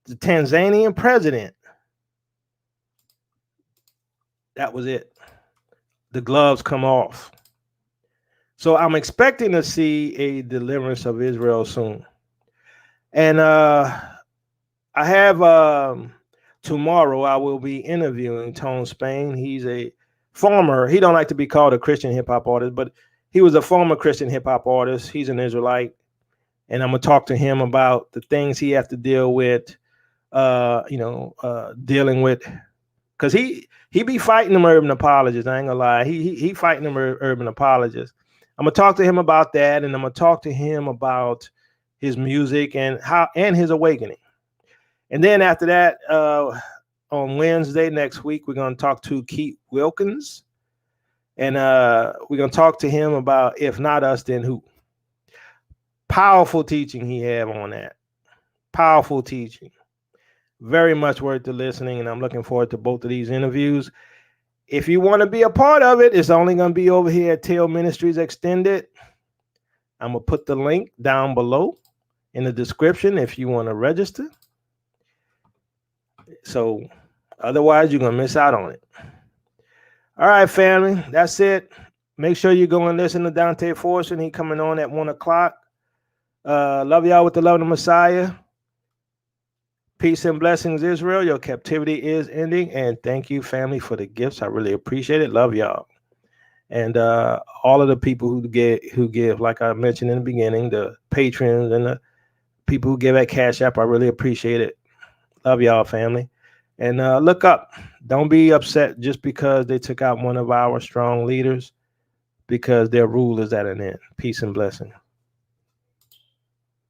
the Tanzanian president, that was it. The gloves come off. So I'm expecting to see a deliverance of Israel soon. And I have tomorrow I will be interviewing Tone Spain. He's a former, he don't like to be called a Christian hip hop artist, but he was a former Christian hip hop artist. He's an Israelite. And I'm going to talk to him about the things he has to deal with, dealing with, because he be fighting them urban apologists. I ain't gonna lie. He fighting them urban apologists. I'm gonna talk to him about that, and I'm gonna talk to him about his music and his awakening. And then after that, on Wednesday next week, we're gonna talk to Keith Wilkins, and we're gonna talk to him about if not us, then who. Powerful teaching he have on that. Powerful teaching. Very much worth the listening, and I'm looking forward to both of these interviews. If you want to be a part of it, it's only going to be over here at Teotw Ministries Extended. I'm going to put the link down below in the description if you want to register. So otherwise, you're going to miss out on it. All right, family, that's it. Make sure you go and listen to Dante Forson. He coming on at 1 o'clock. Love y'all with the love of the Messiah. Peace and blessings, Israel. Your captivity is ending. And thank you, family, for the gifts. I really appreciate it. Love y'all. And all of the people who give, like I mentioned in the beginning, the patrons and the people who give at Cash App, I really appreciate it. Love y'all, family. And look up. Don't be upset just because they took out one of our strong leaders, because their rule is at an end. Peace and blessing.